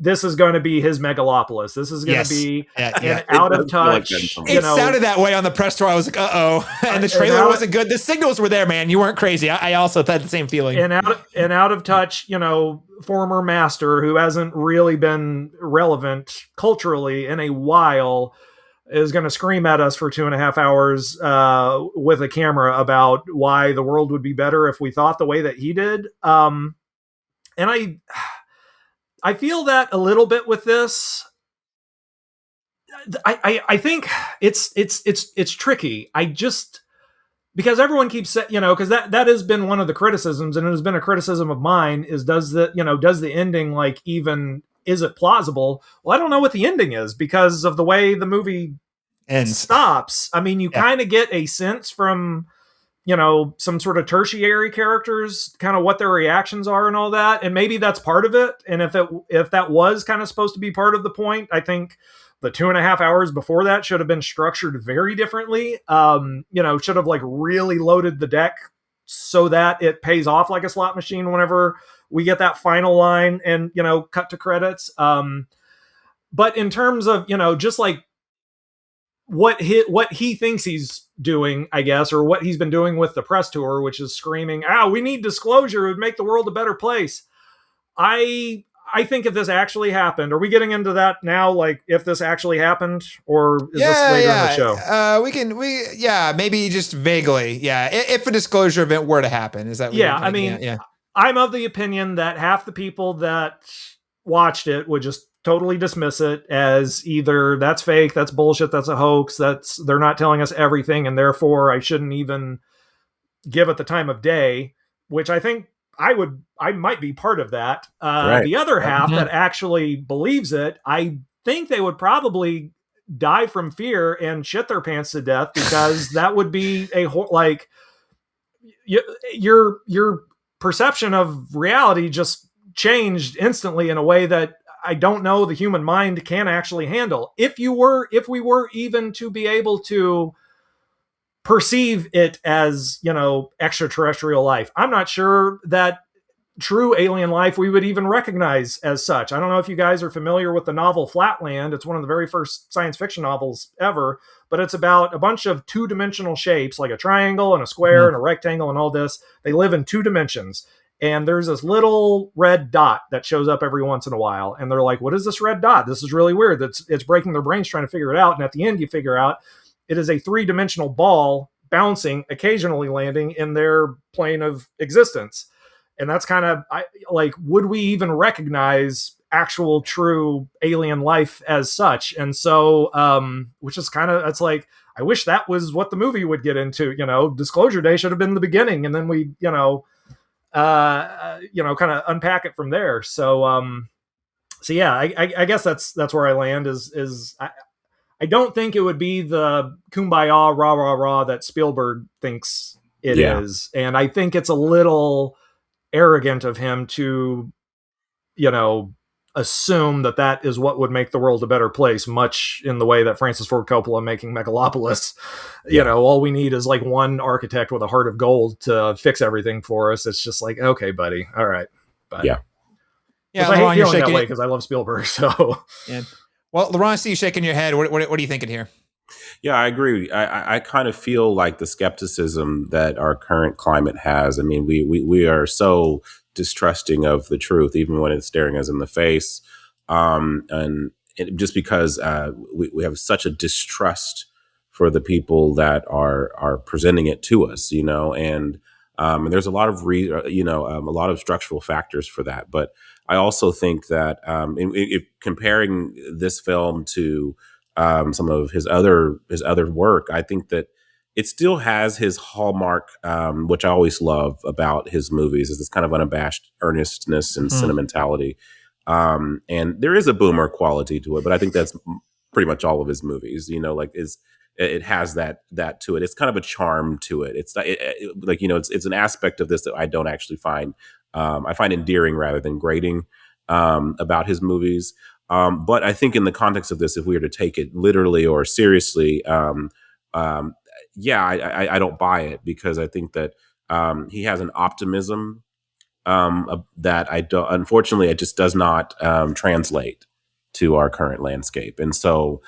this is going to be his megalopolis. This is going to be an out of touch. It sounded that way on the press tour. I was like, uh-oh. And the trailer wasn't good. The signals were there, man. You weren't crazy. I also had the same feeling. And out of touch, former master who hasn't really been relevant culturally in a while is going to scream at us for 2.5 hours with a camera about why the world would be better if we thought the way that he did. And I feel that a little bit with this. I think it's tricky. Because everyone keeps saying, because that has been one of the criticisms, and it has been a criticism of mine, is does the ending, like, even, is it plausible? Well, I don't know what the ending is because of the way the movie stops. I mean, you kind of get a sense from some sort of tertiary characters, kind of what their reactions are and all that. And maybe that's part of it. And if that was kind of supposed to be part of the point, I think the 2.5 hours before that should have been structured very differently. Should have like really loaded the deck so that it pays off like a slot machine whenever we get that final line and, cut to credits. But in terms of, just like what he thinks he's doing, I guess, or what he's been doing with the press tour, which is screaming, we need disclosure, it would make the world a better place. I think if this actually happened, are we getting into that now? Like, if this actually happened, or is this later in the show? Maybe just vaguely. Yeah. If a disclosure event were to happen, is that? I'm of the opinion that half the people that watched it would just totally dismiss it as either that's fake, that's bullshit, that's a hoax, they're not telling us everything, and therefore I shouldn't even give it the time of day, which I think I might be part of that. Right. The other half that actually believes it, I think they would probably die from fear and shit their pants to death, because that would be your perception of reality just changed instantly in a way that I don't know the human mind can actually handle. If we were even to be able to perceive it as, extraterrestrial life, I'm not sure that true alien life we would even recognize as such. I don't know if you guys are familiar with the novel Flatland. It's one of the very first science fiction novels ever, but it's about a bunch of two-dimensional shapes, like a triangle and a square and a rectangle and all this. They live in 2 dimensions. And there's this little red dot that shows up every once in a while. And they're like, what is this red dot? This is really weird. It's breaking their brains trying to figure it out. And at the end, you figure out it is a 3-dimensional ball bouncing, occasionally landing in their plane of existence. And that's kind of like, would we even recognize actual true alien life as such? And so, which is kind of, it's like, I wish that was what the movie would get into. Disclosure Day should have been the beginning. And then we, kind of unpack it from there. So yeah, I guess that's where I land is I don't think it would be the kumbaya rah rah rah that Spielberg thinks it is, and I think it's a little arrogant of him to, assume that is what would make the world a better place, much in the way that Francis Ford Coppola making Megalopolis, all we need is like one architect with a heart of gold to fix everything for us. It's just like, okay, buddy. All right. But yeah. I hate feeling that way because I love Spielberg. So yeah. Well, Laron, I see you shaking your head. What are you thinking here? Yeah, I agree. I kind of feel like the skepticism that our current climate has. I mean, we are so distrusting of the truth, even when it's staring us in the face. And just because we have such a distrust for the people that are presenting it to us, and there's a lot of a lot of structural factors for that. But I also think that if comparing this film to some of his other work, I think that it still has his hallmark, which I always love about his movies, is this kind of unabashed earnestness and sentimentality. And there is a boomer quality to it, but I think that's pretty much all of his movies. It has that to it. It's kind of a charm to it. It's it's an aspect of this that I don't actually find I find endearing rather than grating about his movies. But I think in the context of this, if we were to take it literally or seriously, I don't buy it, because I think that he has an optimism that unfortunately, it just does not translate to our current landscape. And so,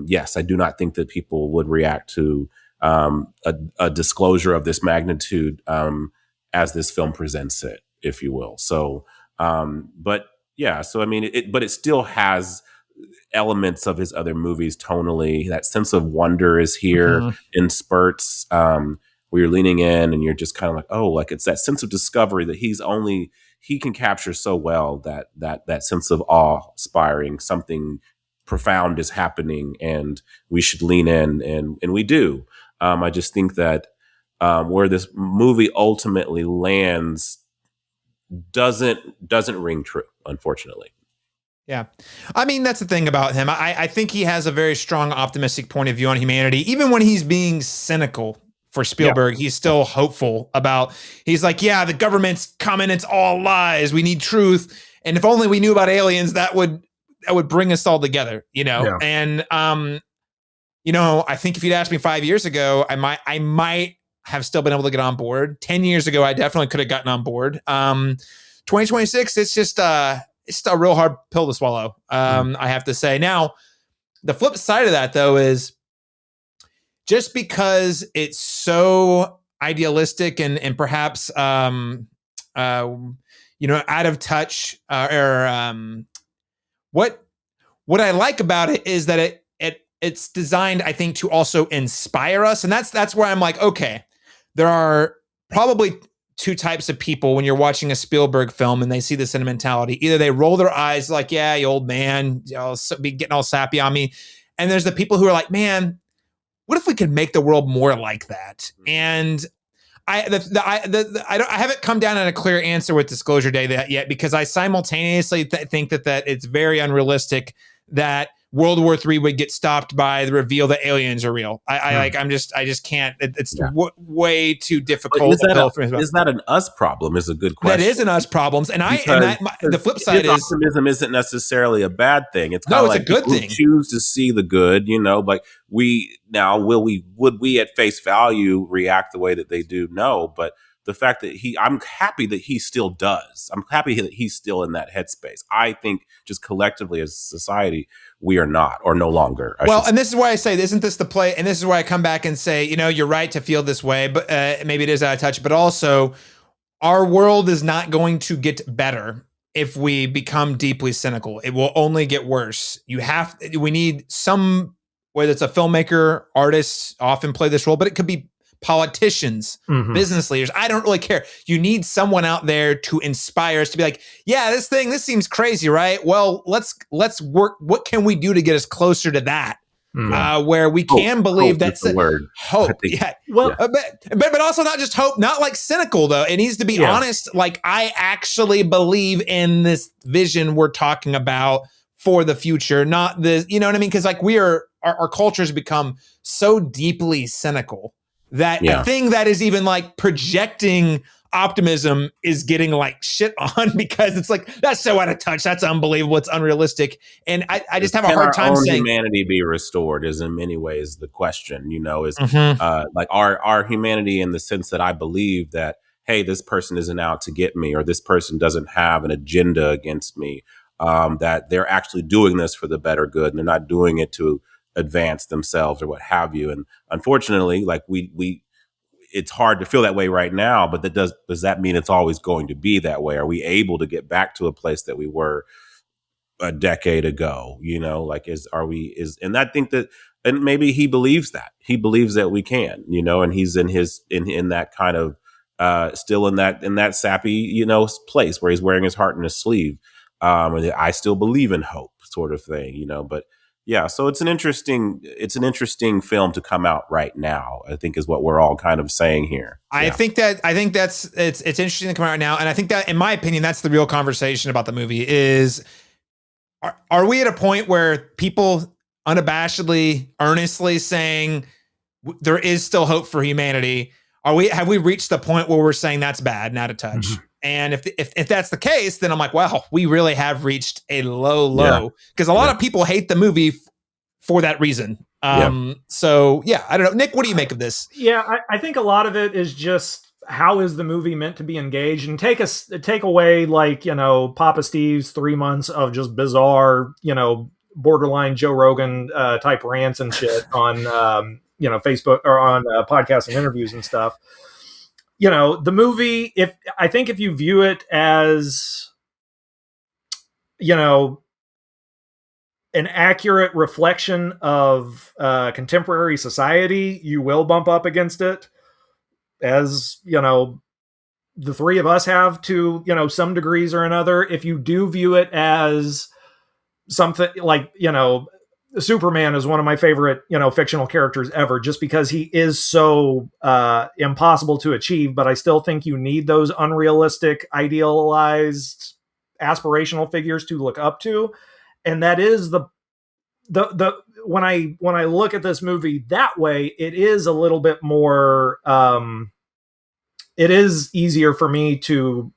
yes, I do not think that people would react to a disclosure of this magnitude as this film presents it, if you will. So, but yeah, so I mean, but it still has elements of his other movies tonally. That sense of wonder is here in spurts, where you're leaning in and you're just kind of like, oh, like it's that sense of discovery that he can capture so well, that sense of awe-inspiring, something profound is happening and we should lean in, and we do. I just think that where this movie ultimately lands doesn't ring true, unfortunately. Yeah. I mean, that's the thing about him. I think he has a very strong optimistic point of view on humanity. Even when he's being cynical for Spielberg, he's still hopeful he's like, yeah, the government's coming. It's all lies. We need truth. And if only we knew about aliens, that would bring us all together, Yeah. And, I think if you'd asked me 5 years ago, I might have still been able to get on board. 10 years ago, I definitely could have gotten on board. 2026, it's just a real hard pill to swallow. I have to say. Now, the flip side of that, though, is just because it's so idealistic and perhaps out of touch, what I like about it is that it's designed, I think, to also inspire us, and that's where I'm like, okay, there are probably two types of people when you're watching a Spielberg film and they see the sentimentality. Either they roll their eyes like, yeah, you old man, be getting all sappy on me. And there's the people who are like, man, what if we could make the world more like that? And I haven't come down on a clear answer with Disclosure Day yet, because I simultaneously think that it's very unrealistic that World War III would get stopped by the reveal that aliens are real. I just can't. It's way too difficult. Is that an us problem? Is a good question. That is an us problem, and the flip side is optimism isn't necessarily a bad thing. It's a good thing. Choose to see the good, Like would we at face value react the way that they do? No, but the fact that I'm happy that he still does. I'm happy that he's still in that headspace. I think just collectively as a society, we are not, or no longer. And this is why I say, isn't this the play? And this is why I come back and say, you're right to feel this way, but maybe it is out of touch, but also our world is not going to get better if we become deeply cynical. It will only get worse. We need some, whether it's a filmmaker, artists often play this role, but it could be politicians, business leaders. I don't really care. You need someone out there to inspire us to be like, yeah, this seems crazy, right? Well, let's work. What can we do to get us closer to that? Where we can believe that's the word. Hope. Yeah. Well, but also not just hope, not like cynical though. It needs to be honest. Like, I actually believe in this vision we're talking about for the future, not the, you know what I mean? Because like our culture has become so deeply cynical that a thing that is even like projecting optimism is getting like shit on, because it's like, that's so out of touch. That's unbelievable. It's unrealistic. And I just have a hard time saying humanity be restored is in many ways the question, is like our humanity, in the sense that I believe that, hey, this person isn't out to get me, or this person doesn't have an agenda against me, that they're actually doing this for the better good, and they're not doing it to advance themselves or what have you. And unfortunately, like we it's hard to feel that way right now, but does that mean it's always going to be that way? Are we able to get back to a place that we were a decade ago? And I think that, and maybe he believes that we can, and he's in that kind of still in that sappy, place where he's wearing his heart in his sleeve. And I still believe in hope, sort of thing, but yeah, so it's an interesting film to come out right now, I think, is what we're all kind of saying here. I think that's it's interesting to come out right now, and I think that, in my opinion, that's the real conversation about the movie is, are we at a point where people unabashedly, earnestly saying there is still hope for humanity? Have we reached the point where we're saying that's bad and out of touch? And if that's the case, then I'm like, wow, we really have reached a low, because a lot of people hate the movie for that reason. So I don't know. Nick, what do you make of this? Yeah, I think a lot of it is just, how is the movie meant to be engaged, and take away like, Papa Steve's 3 months of just bizarre, borderline Joe Rogan type rants and shit on, Facebook or on podcasts and interviews and stuff. The movie, if you view it as, an accurate reflection of contemporary society, you will bump up against it, as, the three of us have to, some degrees or another. If you do view it as something like, Superman is one of my favorite, fictional characters ever, just because he is so impossible to achieve. But I still think you need those unrealistic, idealized, aspirational figures to look up to. And that is the when I look at this movie that way, it is a little bit more. It is easier for me to,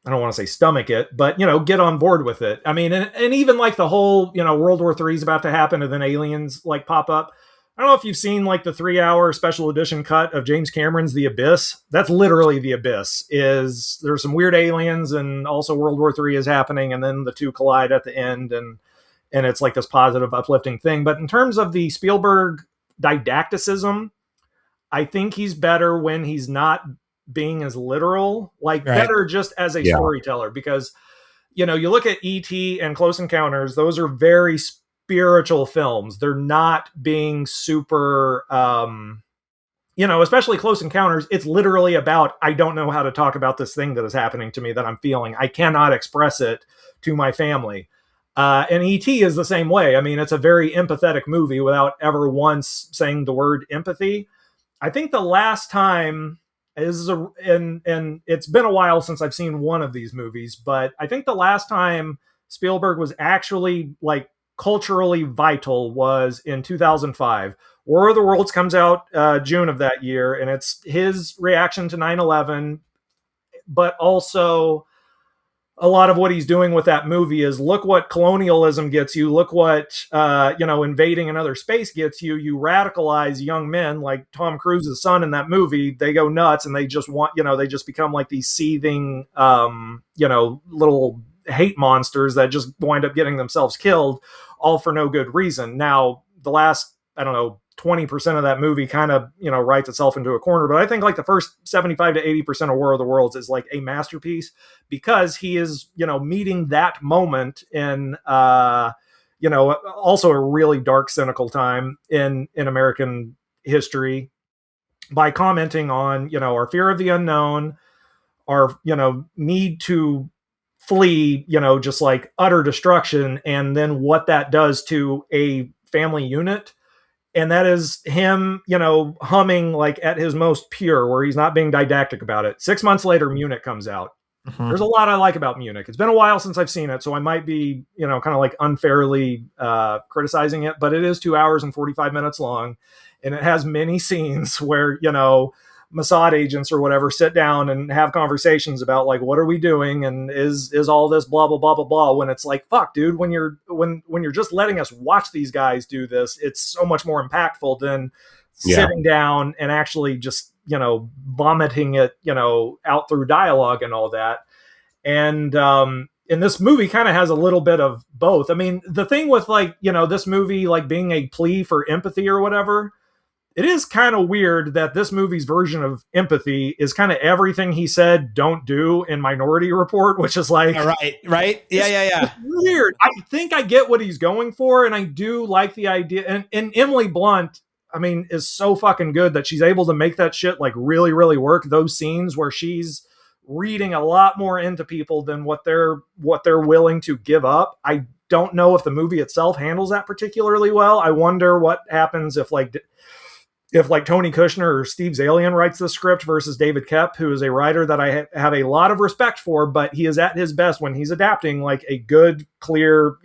I don't want to say stomach it, but, get on board with it. I mean, and even like the whole, World War III is about to happen and then aliens like pop up. I don't know if you've seen like the 3-hour special edition cut of James Cameron's The Abyss. That's literally The Abyss. There's some weird aliens, and also World War III is happening, and then the two collide at the end, and it's like this positive, uplifting thing. But in terms of the Spielberg didacticism, I think he's better when he's not being as literal, better just as a storyteller, because, you look at E.T. and Close Encounters, those are very spiritual films. They're not being super, especially Close Encounters. It's literally about, I don't know how to talk about this thing that is happening to me that I'm feeling. I cannot express it to my family. And E.T. is the same way. I mean, it's a very empathetic movie without ever once saying the word empathy. I think the last time and it's been a while since I've seen one of these movies, but I think the last time Spielberg was actually like culturally vital was in 2005. War of the Worlds comes out June of that year, and it's his reaction to 9/11, but also a lot of what he's doing with that movie is look what colonialism gets you, look what invading another space gets you. You radicalize young men like Tom Cruise's son in that movie. They go nuts and they just want, they just become like these seething little hate monsters that just wind up getting themselves killed, all for no good reason. Now the last, I don't know, 20% of that movie kind of, writes itself into a corner. But I think like the first 75 to 80% of War of the Worlds is like a masterpiece because he is, meeting that moment in, also a really dark, cynical time in American history by commenting on, our fear of the unknown, our, need to flee, just like utter destruction. And then what that does to a family unit. And that is him, humming like at his most pure, where he's not being didactic about it. 6 months later, Munich comes out. Mm-hmm. There's a lot I like about Munich. It's been a while since I've seen it, so I might be, kind of like unfairly criticizing it, but it is 2 hours and 45 minutes long. And it has many scenes where, Mossad agents or whatever sit down and have conversations about like, what are we doing? And is all this blah, blah, blah, blah, blah, when it's like, fuck, dude, when you're just letting us watch these guys do this, it's so much more impactful than sitting down and actually just, vomiting it, out through dialogue and all that. And this movie kind of has a little bit of both. I mean, the thing with like, this movie, like being a plea for empathy or whatever, it is kind of weird that this movie's version of empathy is kind of everything he said don't do in Minority Report, which is like... Right? Yeah. Weird. I think I get what he's going for, and I do like the idea. And Emily Blunt, I mean, is so fucking good that she's able to make that shit like really, really work. Those scenes where she's reading a lot more into people than what they're willing to give up. I don't know if the movie itself handles that particularly well. I wonder what happens if Tony Kushner or Steve Zalian writes the script versus David Koepp, who is a writer that I have a lot of respect for, but he is at his best when he's adapting like a good, clear,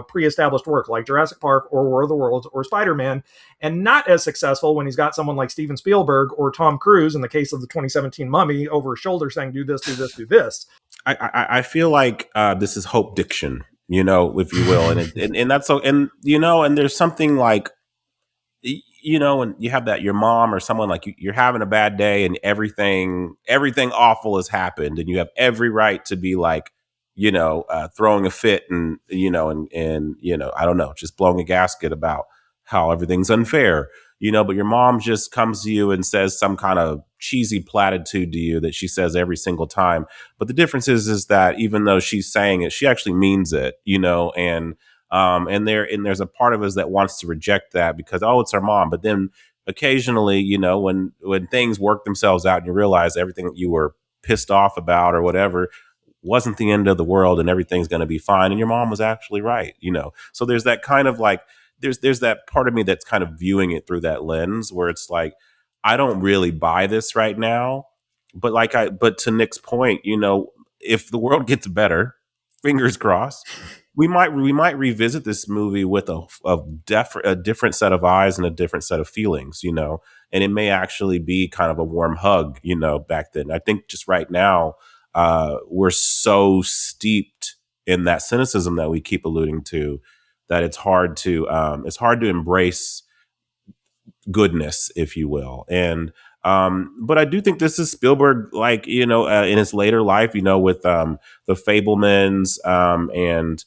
pre-established work like Jurassic Park or War of the Worlds or Spider-Man, and not as successful when he's got someone like Steven Spielberg or Tom Cruise in the case of the 2017 Mummy over his shoulder saying, do this, do this, do this. I feel like this is Hope Diction, if you will. And that's so, and there's something like, and you have that your mom or someone like you're having a bad day and everything awful has happened and you have every right to be like, throwing a fit and, I don't know, just blowing a gasket about how everything's unfair, but your mom just comes to you and says some kind of cheesy platitude to you that she says every single time. But the difference is that even though she's saying it, she actually means it, and there's a part of us that wants to reject that because, oh, it's our mom. But then occasionally, when things work themselves out and you realize everything that you were pissed off about or whatever wasn't the end of the world and everything's going to be fine. And your mom was actually right, So there's that kind of like, there's that part of me that's kind of viewing it through that lens where it's like, I don't really buy this right now. But to Nick's point, if the world gets better, fingers crossed, we might revisit this movie with a different set of eyes and a different set of feelings, and it may actually be kind of a warm hug, back then. I think just right now, we're so steeped in that cynicism that we keep alluding to that it's hard to embrace goodness, if you will. And but I do think this is Spielberg, like, in his later life, with the Fabelmans and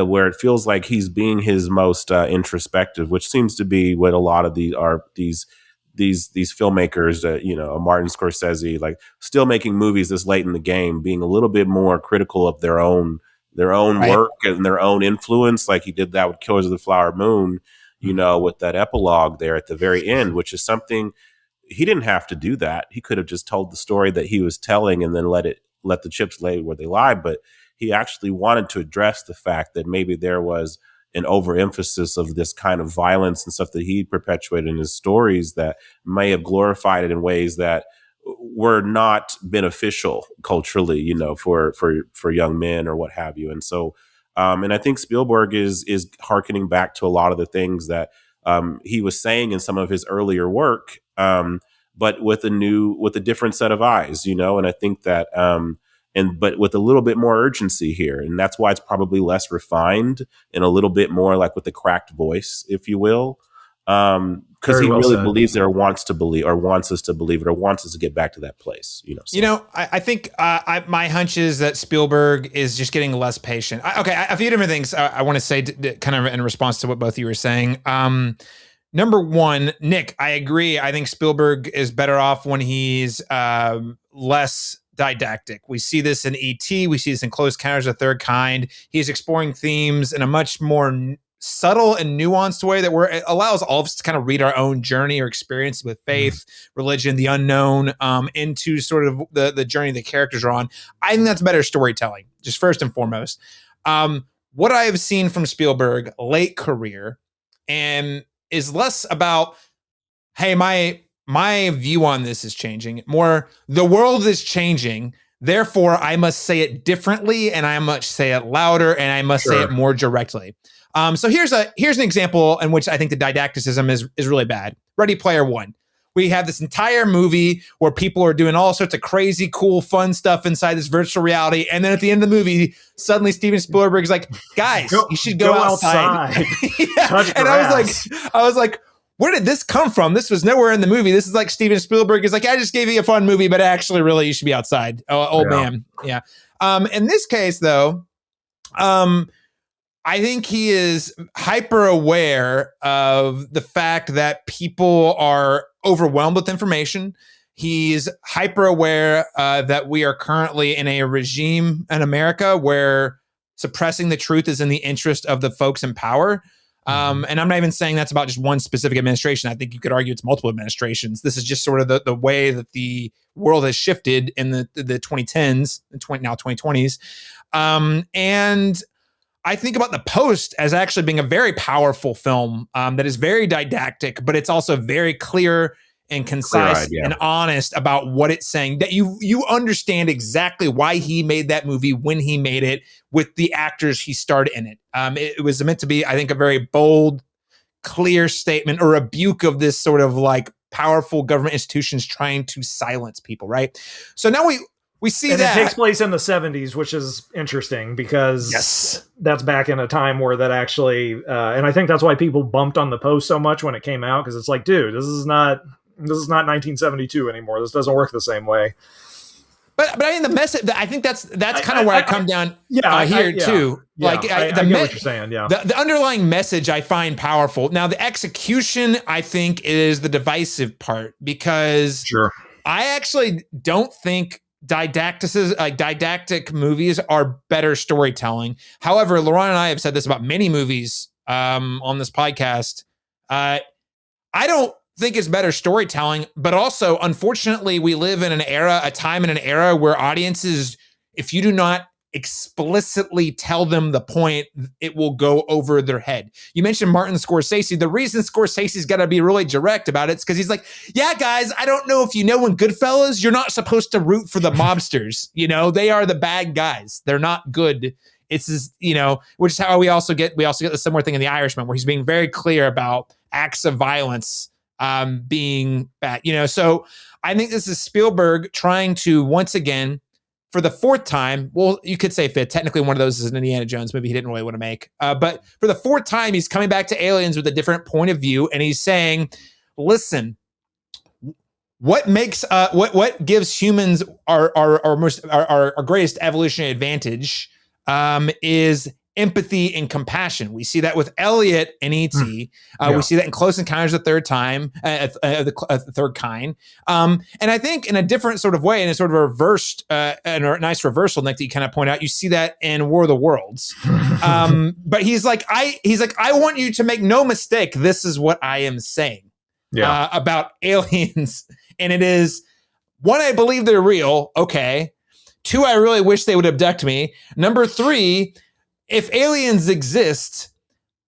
where it feels like he's being his most introspective, which seems to be what a lot of these filmmakers, Martin Scorsese, like still making movies this late in the game, being a little bit more critical of their own right. work and their own influence. Like he did that with Killers of the Flower Moon, with that epilogue there at the very end, which is something he didn't have to do that. He could have just told the story that he was telling and then let the chips lay where they lie. But he actually wanted to address the fact that maybe there was an overemphasis of this kind of violence and stuff that he perpetuated in his stories that may have glorified it in ways that were not beneficial culturally, for young men or what have you. And so, and I think Spielberg is hearkening back to a lot of the things that he was saying in some of his earlier work, but with a different set of eyes, you know. And I think that, but with a little bit more urgency here, and that's why it's probably less refined and a little bit more like with the cracked voice, if you will. Because he really believes it, or wants us to believe it, or wants us to get back to that place, you know. So. I think my hunch is that Spielberg is just getting less patient. A few different things I want to say kind of in response to what both of you were saying. Number one, Nick, I agree. I think Spielberg is better off when he's less didactic. We see this in E.T. We see this in Close Encounters of the Third Kind. He's exploring themes in a much more subtle and nuanced way that it allows all of us to kind of read our own journey or experience with faith, religion, the unknown, into sort of the journey the characters are on. I think that's better storytelling, just first and foremost. What I have seen from Spielberg late career and is less about, hey, my view on this is changing. More, the world is changing. Therefore, I must say it differently, and I must say it louder, and I must say it more directly. So here's an example in which I think the didacticism is really bad. Ready Player One. We have this entire movie where people are doing all sorts of crazy, cool, fun stuff inside this virtual reality. And then at the end of the movie, suddenly Steven Spielberg is like, guys, you should go outside. And I was like, where did this come from? This was nowhere in the movie. This is like Steven Spielberg is like, I just gave you a fun movie, but actually really you should be outside. Man. Yeah. In this case though, I think he is hyper aware of the fact that people are overwhelmed with information. He's hyper aware that we are currently in a regime in America where suppressing the truth is in the interest of the folks in power. And I'm not even saying that's about just one specific administration. I think you could argue it's multiple administrations. This is just sort of the way that the world has shifted in the 2010s, now 2020s. And I think about The Post as actually being a very powerful film that is very didactic, but it's also very clear and concise and honest about what it's saying, that you understand exactly why he made that movie when he made it with the actors he starred in it. It was meant to be, I think, a very bold, clear statement or rebuke of this sort of like powerful government institutions trying to silence people, right? So now we see that it takes place in the 70s, which is interesting because that's back in a time where that actually, and I think that's why people bumped on The Post so much when it came out, because it's like, dude, this is not 1972 anymore. This doesn't work the same way. But I mean, the message, I think that's kind of where I come down here too. Yeah, like I get what you're saying. Yeah. The underlying message I find powerful. Now the execution, I think, is the divisive part, because I actually don't think didactic movies are better storytelling. However, Laron and I have said this about many movies on this podcast. I don't think it's better storytelling, but also, unfortunately, we live in a time and an era where audiences, if you do not explicitly tell them the point, it will go over their head. You mentioned Martin Scorsese. The reason Scorsese's got to be really direct about it is because he's like, yeah, guys, I don't know if you know in Goodfellas, you're not supposed to root for the mobsters. You know, they are the bad guys. They're not good. It's just, you know, which is how we also get the similar thing in The Irishman, where he's being very clear about acts of violence being bad. You know, so I think this is Spielberg trying to, once again, for the fourth time, well, you could say fifth. Technically, one of those is an Indiana Jones movie he didn't really want to make. But for the fourth time, he's coming back to Aliens with a different point of view, and he's saying, "Listen, what makes what gives humans our greatest evolutionary advantage is empathy and compassion. We see that with Elliot and E.T. We see that in Close Encounters of the Third Kind. And I think in a different sort of way, in a sort of reversed, and a nice reversal, Nick, that you kind of point out, you see that in War of the Worlds. But he's like, I want you to make no mistake. This is what I am saying about aliens. And it is, one, I believe they're real. Okay. Two, I really wish they would abduct me. Number three, if aliens exist,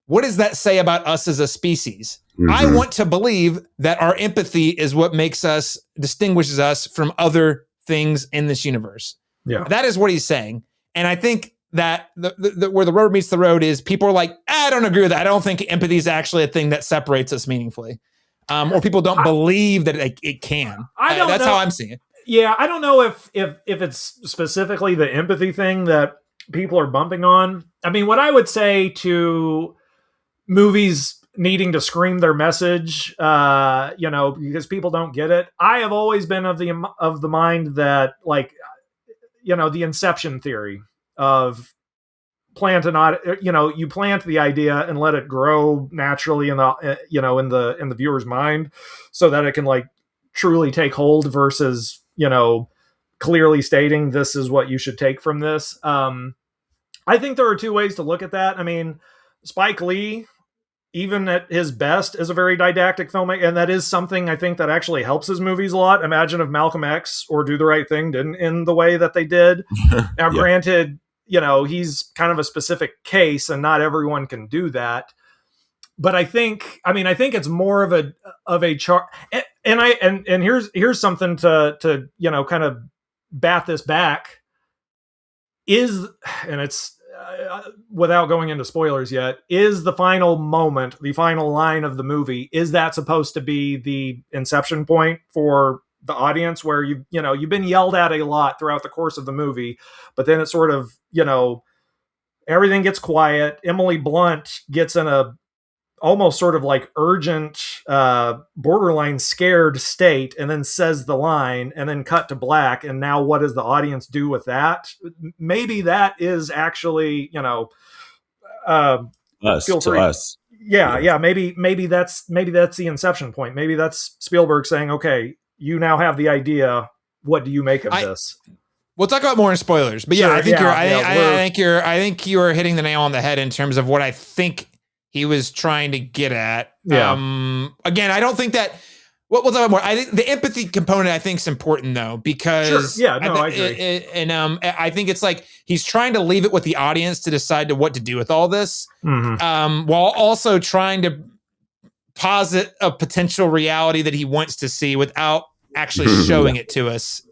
what does that say about us as a species? I want to believe that our empathy is what distinguishes us from other things in this universe. Yeah, that is what he's saying. And I think that where the rubber meets the road is people are like, I don't agree with that. I don't think empathy is actually a thing that separates us meaningfully. or people don't believe that it can. I don't that's know. how I'm seeing it. Yeah, I don't know if it's specifically the empathy thing that people are bumping on. I mean, what I would say to movies needing to scream their message, because people don't get it. I have always been of the mind that, like, the inception theory of you plant the idea and let it grow naturally in the viewer's mind, so that it can, like, truly take hold versus clearly stating this is what you should take from this. I think there are two ways to look at that. I mean, Spike Lee, even at his best, is a very didactic filmmaker, and that is something I think that actually helps his movies a lot. Imagine if Malcolm X or Do the Right Thing didn't end the way that they did. Now, granted, he's kind of a specific case, and not everyone can do that. But I think it's more of a chart. And here's something to kind of bat this back. And it's without going into spoilers yet, is the final moment, the final line of the movie, is that supposed to be the inception point for the audience, where you've been yelled at a lot throughout the course of the movie, but then it sort of, everything gets quiet. Emily Blunt gets in a almost sort of like urgent, borderline scared state, and then says the line, and then cut to black. And now what does the audience do with that? Maybe that is actually, us. Yeah. Maybe that's the inception point. Maybe that's Spielberg saying, okay, you now have the idea. What do you make of this? We'll talk about more in spoilers, but sure, I think you're hitting the nail on the head in terms of what I think he was trying to get at. Yeah. Again, I don't think that. We'll talk about more. I think the empathy component, I think, is important though, because sure. Yeah, no, I agree. I think it's like he's trying to leave it with the audience to decide what to do with all this, while also trying to posit a potential reality that he wants to see without actually showing it to us.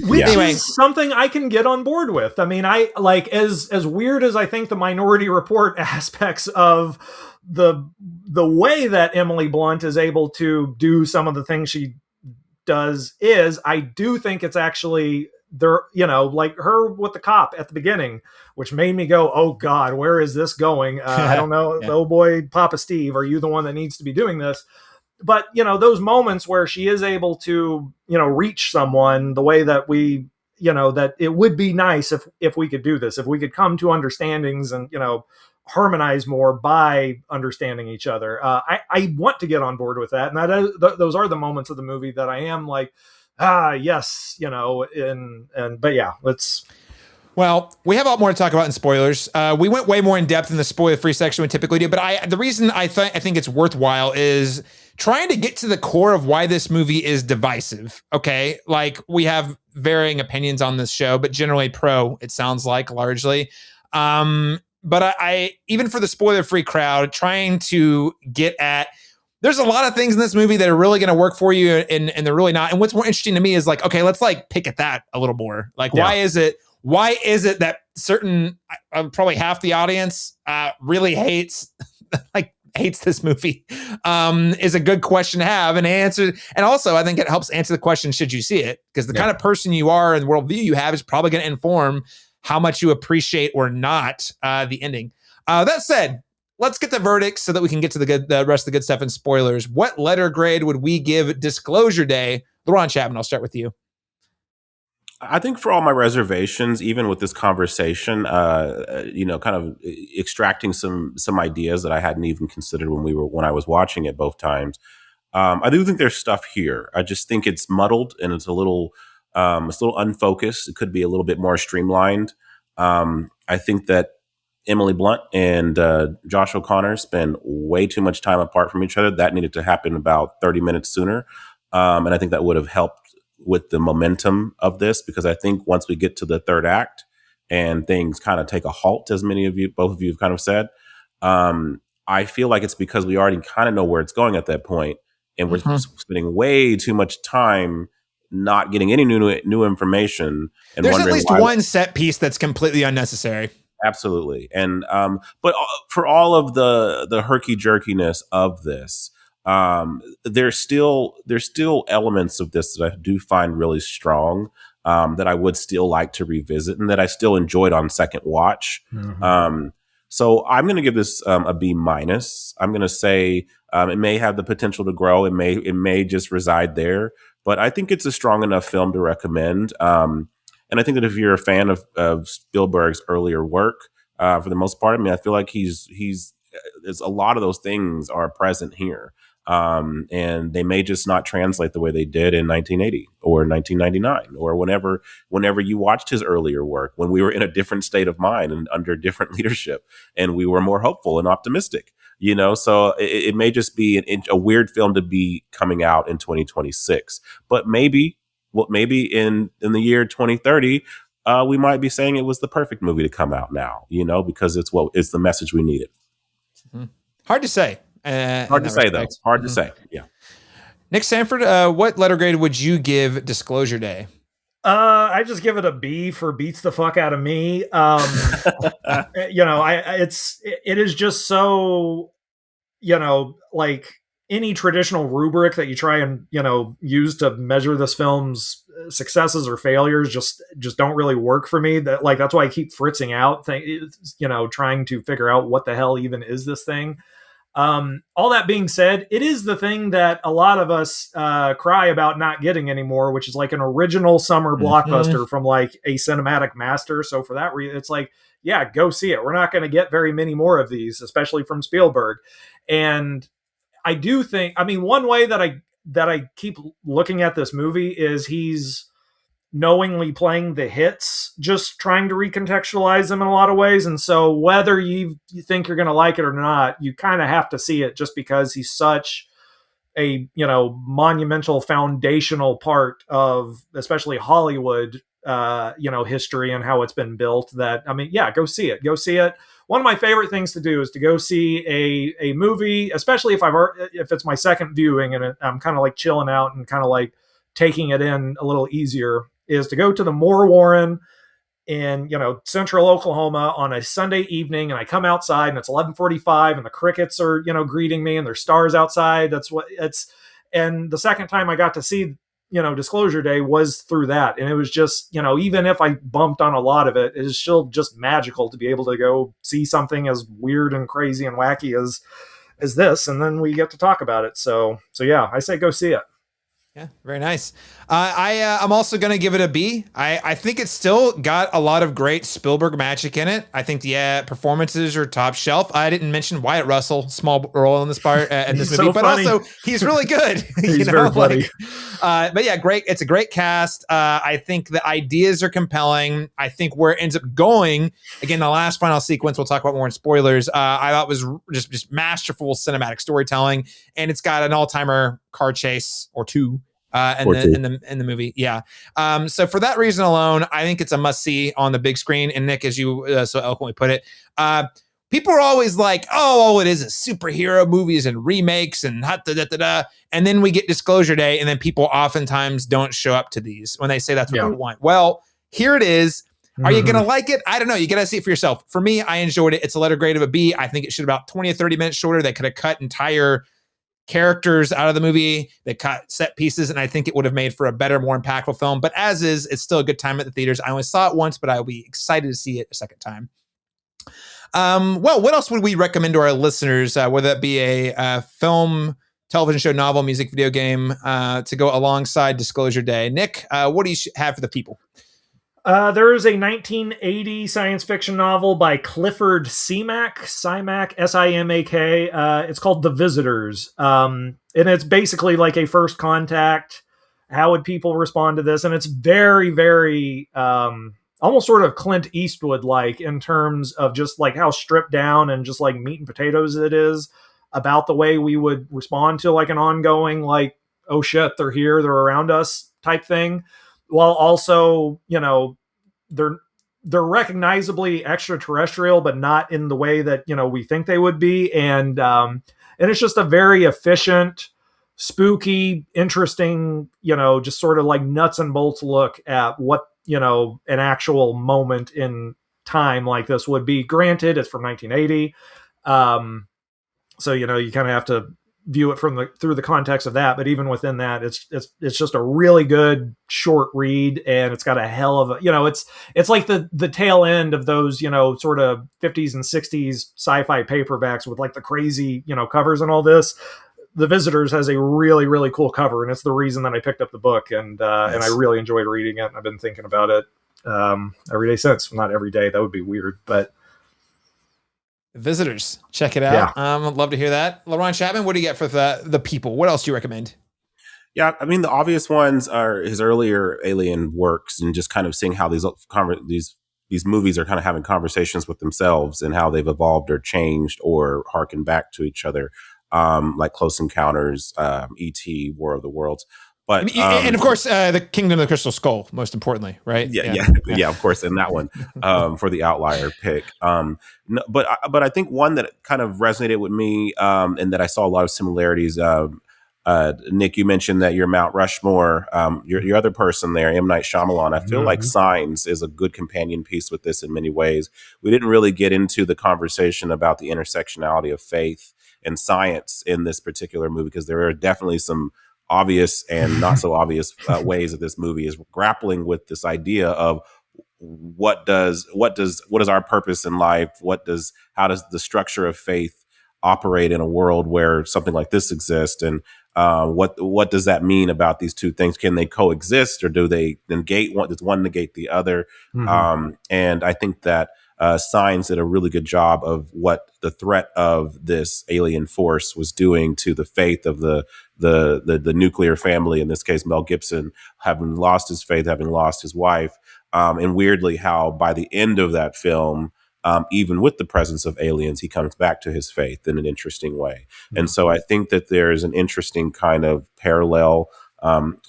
Which is something I can get on board with. I mean, I like, as weird as I think the Minority Report aspects of the way that Emily Blunt is able to do some of the things she does is, I do think it's actually there, like her with the cop at the beginning, which made me go, oh God, where is this going? I don't know. Oh boy, Papa Steve, are you the one that needs to be doing this? But, those moments where she is able to, reach someone the way that we, that it would be nice if we could do this, if we could come to understandings and, harmonize more by understanding each other. I want to get on board with that. And those are the moments of the movie that I am like, yes, but yeah, let's. Well, we have a lot more to talk about in spoilers. We went way more in depth in the spoiler-free section we typically do, but the reason I think it's worthwhile is trying to get to the core of why this movie is divisive. Okay, like, we have varying opinions on this show, but generally pro, it sounds like, largely. But I even for the spoiler-free crowd, trying to get at, there's a lot of things in this movie that are really going to work for you, and they're really not. And what's more interesting to me is, like, okay, let's like pick at that a little more. Like, why is it that certain, probably half the audience really hates this movie, is a good question to have and answer. And also, I think it helps answer the question, should you see it? Because the kind of person you are and the worldview you have is probably going to inform how much you appreciate or not the ending. That said, let's get the verdict so that we can get to the rest of the good stuff in spoilers. What letter grade would we give Disclosure Day? Laron Chapman, I'll start with you. I think for all my reservations, even with this conversation, kind of extracting some ideas that I hadn't even considered when I was watching it both times. I do think there's stuff here. I just think it's muddled and it's a little unfocused. It could be a little bit more streamlined. I think that Emily Blunt and Josh O'Connor spend way too much time apart from each other. That needed to happen about 30 minutes sooner. And I think that would have helped with the momentum of this, because I think once we get to the third act and things kind of take a halt, as both of you have kind of said, I feel like it's because we already kind of know where it's going at that point, and we're spending way too much time not getting any new information. And there's at least one set piece that's completely unnecessary. Absolutely. And but for all of the herky jerkiness of this, There's still elements of this that I do find really strong, that I would still like to revisit and that I still enjoyed on second watch. So I'm going to give this a B minus. I'm going to say it may have the potential to grow. It may just reside there, but I think it's a strong enough film to recommend. And I think that if you're a fan of Spielberg's earlier work, for the most part, I mean, I feel like there's a lot of those things are present here. And they may just not translate the way they did in 1980 or 1999 or whenever you watched his earlier work, when we were in a different state of mind and under different leadership, and we were more hopeful and optimistic. So it may just be a weird film to be coming out in 2026, but maybe in the year 2030, we might be saying it was the perfect movie to come out now, because it's the message we needed. Hard to say. Hard to say, though. Hard to say. Yeah. Nick Sanford, what letter grade would you give Disclosure Day? I just give it a B for beats the fuck out of me. It is just so, like any traditional rubric that you try and, use to measure this film's successes or failures just don't really work for me. That's why I keep fritzing out, trying to figure out what the hell even is this thing. All that being said, it is the thing that a lot of us cry about not getting anymore, which is like an original summer blockbuster from like a cinematic master. So for that reason, it's like, yeah, go see it. We're not going to get very many more of these, especially from Spielberg. And I do think, one way that I keep looking at this movie is he's knowingly playing the hits, just trying to recontextualize them in a lot of ways. And so whether you think you're going to like it or not, you kind of have to see it, just because he's such a, monumental foundational part of especially Hollywood, history and how it's been built, that, go see it. Go see it. One of my favorite things to do is to go see a movie, especially if it's my second viewing and I'm kind of like chilling out and kind of like taking it in a little easier, is to go to the Moore Warren in, central Oklahoma on a Sunday evening. And I come outside and it's 11:45 and the crickets are, greeting me and there's stars outside. That's what it's. And the second time I got to see, Disclosure Day was through that. And it was just, even if I bumped on a lot of it, it's still just magical to be able to go see something as weird and crazy and wacky as this. And then we get to talk about it. So yeah, I say go see it. Yeah, very nice. I'm also going to give it a B. I think it's still got a lot of great Spielberg magic in it. I think the performances are top shelf. I didn't mention Wyatt Russell, small role in this part in this movie, so but funny. Also he's really good. He's very funny. But yeah, great. It's a great cast. I think the ideas are compelling. I think where it ends up going, again, the last final sequence, we'll talk about more in spoilers, I thought was just masterful cinematic storytelling, and it's got an all-timer car chase or two in the movie. Yeah. So for that reason alone, I think it's a must see on the big screen. And Nick, as you so eloquently put it, people are always like, all it is superhero movies and remakes and and then we get Disclosure Day, and then people oftentimes don't show up to these when they say that's what they want. Well, here it is. Are you going to like it? I don't know. You got to see it for yourself. For me, I enjoyed it. It's a letter grade of a B. I think it should have about 20 or 30 minutes shorter. They could have cut entire characters out of the movie. They cut set pieces, and I think it would have made for a better, more impactful film. But as is, it's still a good time at the theaters. I only saw it once, but I'll be excited to see it a second time. Well, what else would we recommend to our listeners, whether that be a film, television show, novel, music, video game, to go alongside Disclosure Day? Nick, what do you have for the people? There is a 1980 science fiction novel by Clifford Simak, S-I-M-A-K. It's called The Visitors. And it's basically like a first contact. How would people respond to this? And it's very, very, almost sort of Clint Eastwood-like in terms of just like how stripped down and just like meat and potatoes it is about the way we would respond to like an ongoing, like, oh shit, they're here, they're around us type thing. While also, they're recognizably extraterrestrial, but not in the way that, we think they would be. And it's just a very efficient, spooky, interesting, just sort of like nuts and bolts look at what, an actual moment in time like this would be. Granted, it's from 1980. So, you kind of have to view it through the context of that. But even within that, it's just a really good short read, and it's got a hell of a, it's like the tail end of those, sort of 50s and 60s sci-fi paperbacks with like the crazy, covers and all this. The Visitors has a really, really cool cover, and it's the reason that I picked up the book, and I really enjoyed reading it. And I've been thinking about it every day since. Not every day, that would be weird, but Visitors, check it out. I'd love to hear that. Laron Chapman, what do you get for the people? What else do you recommend? Yeah, I mean, the obvious ones are his earlier Alien works, and just kind of seeing how these movies are kind of having conversations with themselves and how they've evolved or changed or harken back to each other, like Close Encounters, E.T., War of the Worlds. But and of course, the Kingdom of the Crystal Skull, most importantly, right? Yeah, of course, in that one for the outlier pick. But I think one that kind of resonated with me, and that I saw a lot of similarities. Nick, you mentioned that your Mount Rushmore, your other person there, M. Night Shyamalan. I feel like Signs is a good companion piece with this in many ways. We didn't really get into the conversation about the intersectionality of faith and science in this particular movie, because there are definitely some obvious and not so obvious ways that this movie is grappling with this idea of what is our purpose in life? How does the structure of faith operate in a world where something like this exists? And what does that mean about these two things? Can they coexist, or do they negate one? Does one negate the other? And I think that Signs did a really good job of what the threat of this alien force was doing to the faith of the nuclear family. In this case, Mel Gibson, having lost his faith, having lost his wife, and weirdly, how by the end of that film, even with the presence of aliens, he comes back to his faith in an interesting way. And so I think that there's an interesting kind of parallel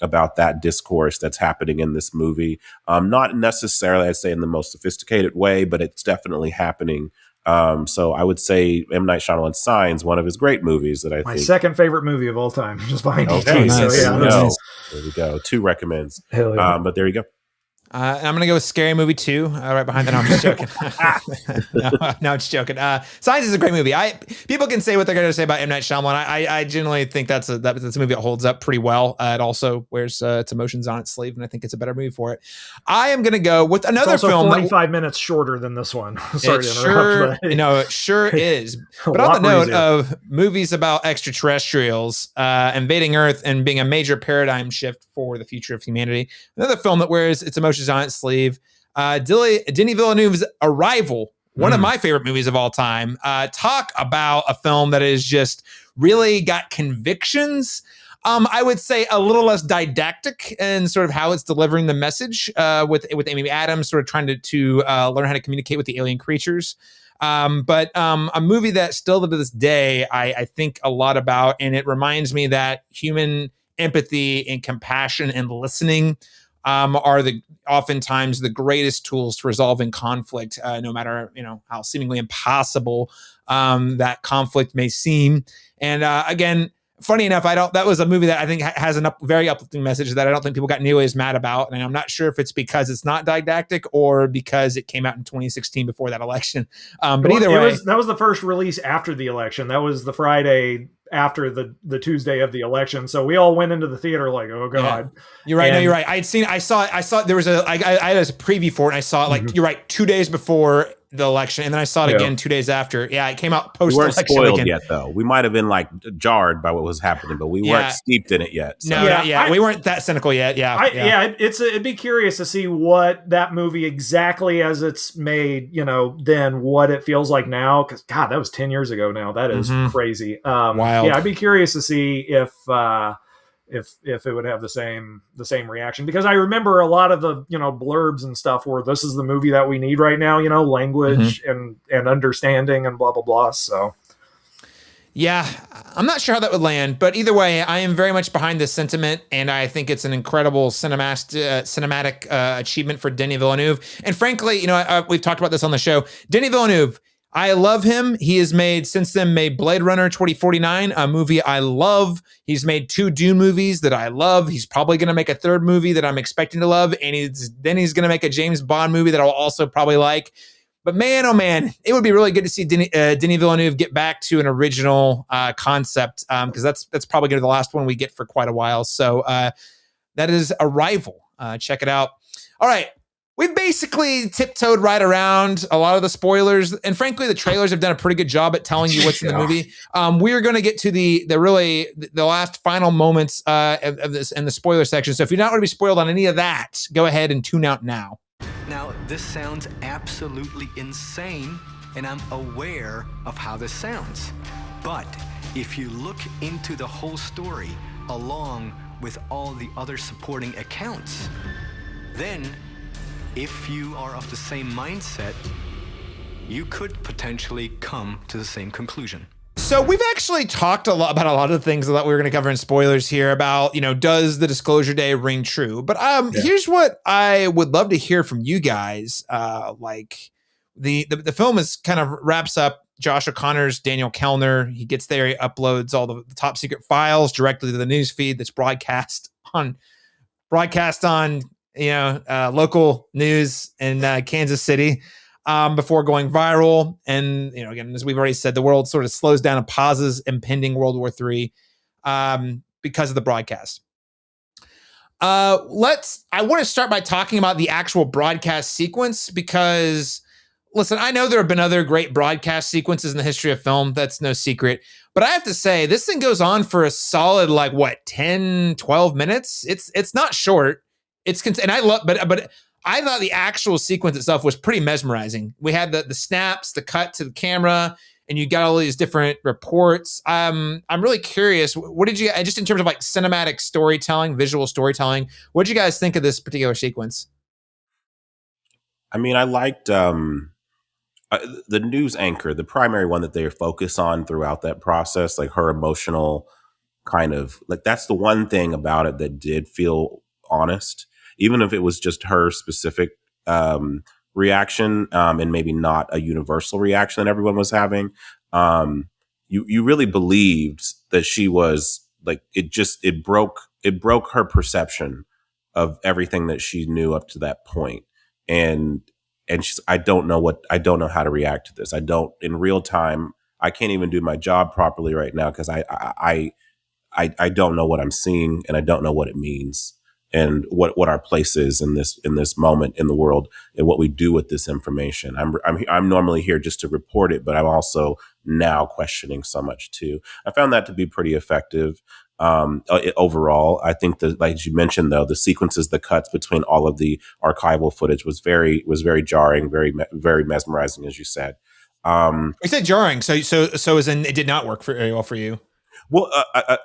about that discourse that's happening in this movie. Not necessarily, I'd say, in the most sophisticated way, but it's definitely happening. So I would say M. Night Shyamalan's Signs, one of his great movies that I think. My second favorite movie of all time, just behind Okay, E.T. nice. So, yeah, There we go. 2 recommends. Hell yeah. But there you go. I'm going to go with Scary Movie 2, right behind that. No, I'm just joking. no, I'm just joking. Signs is a great movie. People can say what they're going to say about M. Night Shyamalan. I generally think that's a movie that holds up pretty well. It also wears its emotions on its sleeve, and I think it's a better movie for it. I am going to go with another it's also film. 45 minutes shorter than this one. Sorry to interrupt. It sure is. But on the note of movies about extraterrestrials invading Earth and being a major paradigm shift for the future of humanity, another film that wears its emotions on its sleeve, Denis Villeneuve's Arrival, one of my favorite movies of all time. Talk about a film that has just really got convictions. I would say a little less didactic in sort of how it's delivering the message, with Amy Adams sort of trying to learn how to communicate with the alien creatures. But a movie that still to this day I think a lot about, and it reminds me that human empathy and compassion and listening are oftentimes the greatest tools to resolving conflict, no matter how seemingly impossible that conflict may seem. And again, funny enough, that was a movie that I think has a very uplifting message that I don't think people got nearly as mad about. And I'm not sure if it's because it's not didactic or because it came out in 2016 before that election. But either way, that was the first release after the election. That was the Friday after the Tuesday of the election. So we all went into the theater like, oh God. Yeah. You're right. You're right. I saw there was I had a preview for it, and I saw it like, you're right, 2 days before the election, and then I saw it again 2 days after. Yeah, it came out post-election. We weren't spoiled yet, though. We might have been like jarred by what was happening, but we weren't steeped in it yet. So. No, we weren't that cynical yet. It'd be curious to see what that movie exactly as it's made, then what it feels like now. Because God, that was 10 years ago now. That is crazy. Wild. Yeah, I'd be curious to see if it would have the same reaction, because I remember a lot of the blurbs and stuff where this is the movie that we need right now, language and understanding and blah blah blah. So yeah, I'm not sure how that would land, but either way, I am very much behind this sentiment, and I think it's an incredible cinematic achievement for Denis Villeneuve. And frankly, we've talked about this on the show. Denis Villeneuve, I love him. He has since then made Blade Runner 2049, a movie I love. He's made 2 Dune movies that I love. He's probably going to make a 3rd movie that I'm expecting to love. And then he's going to make a James Bond movie that I'll also probably like. But man, oh man, it would be really good to see Denis Villeneuve get back to an original concept, because that's probably going to be the last one we get for quite a while. So that is Arrival. Check it out. All right. We've basically tiptoed right around a lot of the spoilers, and frankly, the trailers have done a pretty good job at telling you what's in the movie. We're going to get to the last final moments of this in the spoiler section. So if you're not going to be spoiled on any of that, go ahead and tune out now. Now, this sounds absolutely insane, and I'm aware of how this sounds. But if you look into the whole story along with all the other supporting accounts, then if you are of the same mindset, you could potentially come to the same conclusion. So we've actually talked a lot about a lot of the things that we were going to cover in spoilers here about, does the disclosure day ring true? But here's what I would love to hear from you guys. Like the film is kind of wraps up Josh O'Connor's Daniel Kellner. He gets there, he uploads all the top secret files directly to the news feed that's broadcast on local news in Kansas City before going viral. And, again, as we've already said, the world sort of slows down and pauses impending World War III because of the broadcast. I want to start by talking about the actual broadcast sequence because, listen, I know there have been other great broadcast sequences in the history of film. That's no secret. But I have to say, this thing goes on for a solid, 10, 12 minutes. It's not short. And I love, but I thought the actual sequence itself was pretty mesmerizing. We had the snaps, the cut to the camera, and you got all these different reports. I'm really curious. What did you, just in terms of cinematic storytelling, visual storytelling, what did you guys think of this particular sequence? I mean, I liked the news anchor, the primary one that they focus on throughout that process, her emotional kind of that's the one thing about it that did feel honest. Even if it was just her specific reaction and maybe not a universal reaction that everyone was having, you really believed that she was it broke her perception of everything that she knew up to that point. And she's, I don't know how to react to this. In real time, I can't even do my job properly right now because I don't know what I'm seeing and I don't know what it means. And what our place is in this moment in the world and what we do with this information. I'm normally here just to report it, but I'm also now questioning so much too. I found that to be pretty effective overall. I think that, like you mentioned, though, the sequences, the cuts between all of the archival footage was very jarring, very mesmerizing, as you said. You said jarring, so as in it did not work very well for you. Well,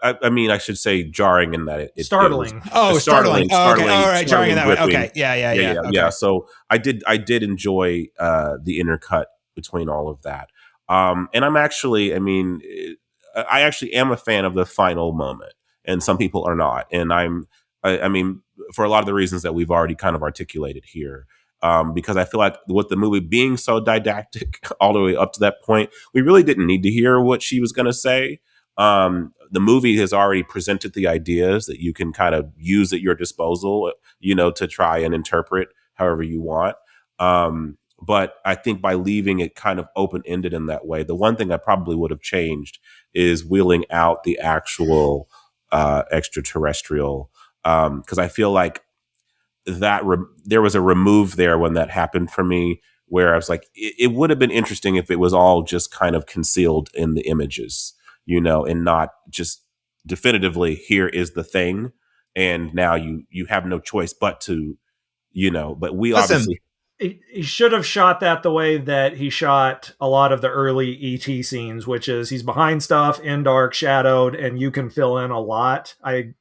I mean, I should say jarring in that it startling. Startling. Oh, okay. All right. Jarring in that way. Okay. Yeah. Okay. So I did enjoy the intercut between all of that. And I'm actually, I actually am a fan of the final moment, and some people are not. And I mean, for a lot of the reasons that we've already kind of articulated here. Because I feel like with the movie being so didactic all the way up to that point, we really didn't need to hear what she was going to say. The movie has already presented the ideas that you can kind of use at your disposal, to try and interpret however you want. But I think by leaving it kind of open-ended in that way, the one thing I probably would have changed is wheeling out the actual extraterrestrial. Because I feel like that there was a remove there when that happened for me, where I was like, it would have been interesting if it was all just kind of concealed in the images. And not just definitively, here is the thing. And now you have no choice but to, but we obviously. He should have shot that the way that he shot a lot of the early ET scenes, which is he's behind stuff in dark, shadowed, and you can fill in a lot. I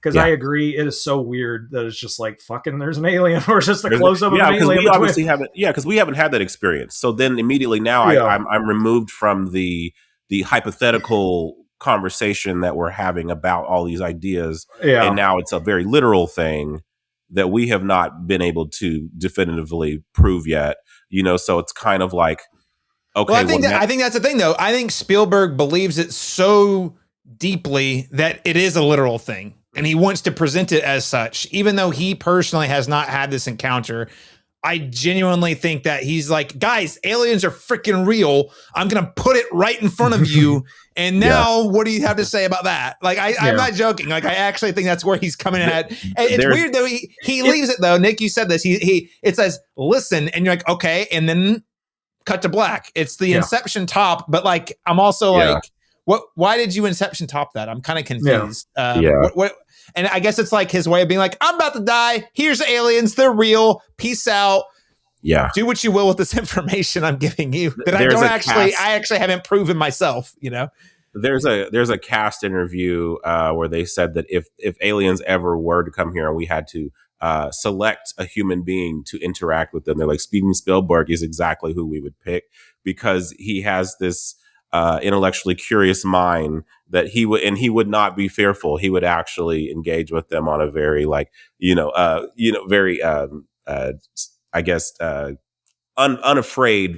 agree. It is so weird that it's just fucking there's an alien or just a close up of an alien. We obviously haven't. Yeah. Cause we haven't had that experience. So then immediately now I'm removed from the hypothetical conversation that we're having about all these ideas. Yeah. And now it's a very literal thing that we have not been able to definitively prove yet, so it's kind of like, okay. Well, I think that's the thing though. I think Spielberg believes it so deeply that it is a literal thing and he wants to present it as such, even though he personally has not had this encounter. I genuinely think that he's like, guys, aliens are freaking real. I'm going to put it right in front of you. And now what do you have to say about that? Like, I'm not joking. Like, I actually think that's where he's coming at. And it's weird though. He leaves it though. Nick, you said this. It says, listen, and you're like, okay. And then cut to black. It's the Inception top. But like, I'm also like, why did you Inception top that? I'm kind of confused. What and I guess it's like his way of being like, I'm about to die. Here's aliens. They're real. Peace out. Yeah. Do what you will with this information I'm giving you that I actually haven't proven myself, you know? There's a cast interview where they said that if aliens ever were to come here and we had to select a human being to interact with them, they're like, Steven Spielberg is exactly who we would pick because he has this intellectually curious mind that he would not be fearful. He would actually engage with them on a very very I guess unafraid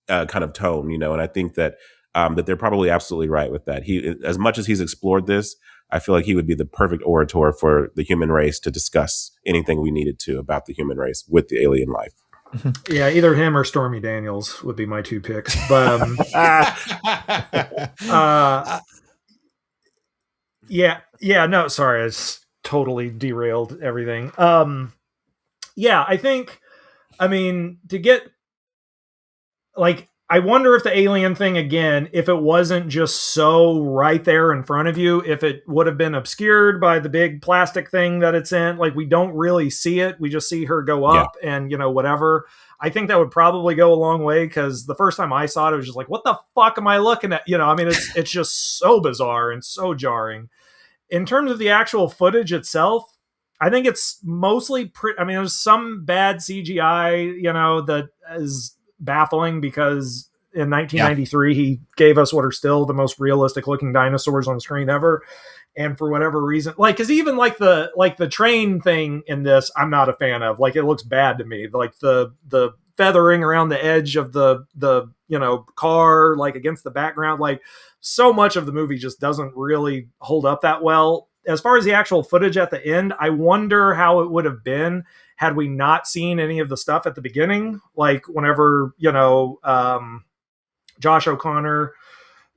kind of tone, you know. And I think that that they're probably absolutely right with that. He, as much as he's explored this, I feel like he would be the perfect orator for the human race to discuss anything we needed to about the human race with the alien life. Yeah, either him or Stormy Daniels would be my two picks. But no, sorry, I just totally derailed everything. I think, I mean, to get like, I wonder if the alien thing again, if it wasn't just so right there in front of you, if it would have been obscured by the big plastic thing that it's in, like we don't really see it. We just see her go up and, you know, whatever. I think that would probably go a long way because the first time I saw it, it was just like, what the fuck am I looking at? You know, I mean, it's just so bizarre and so jarring. In terms of the actual footage itself, I think it's mostly I mean, there's some bad CGI, you know, that is baffling because in 1993 he gave us what are still the most realistic looking dinosaurs on screen ever, and for whatever reason, like, because even like the train thing in this I'm not a fan of. Like, it looks bad to me, like the feathering around the edge of the you know car, like against the background, like so much of the movie just doesn't really hold up that well. As far as the actual footage at the end, I wonder how it would have been had we not seen any of the stuff at the beginning. Like whenever, you know, Josh O'Connor,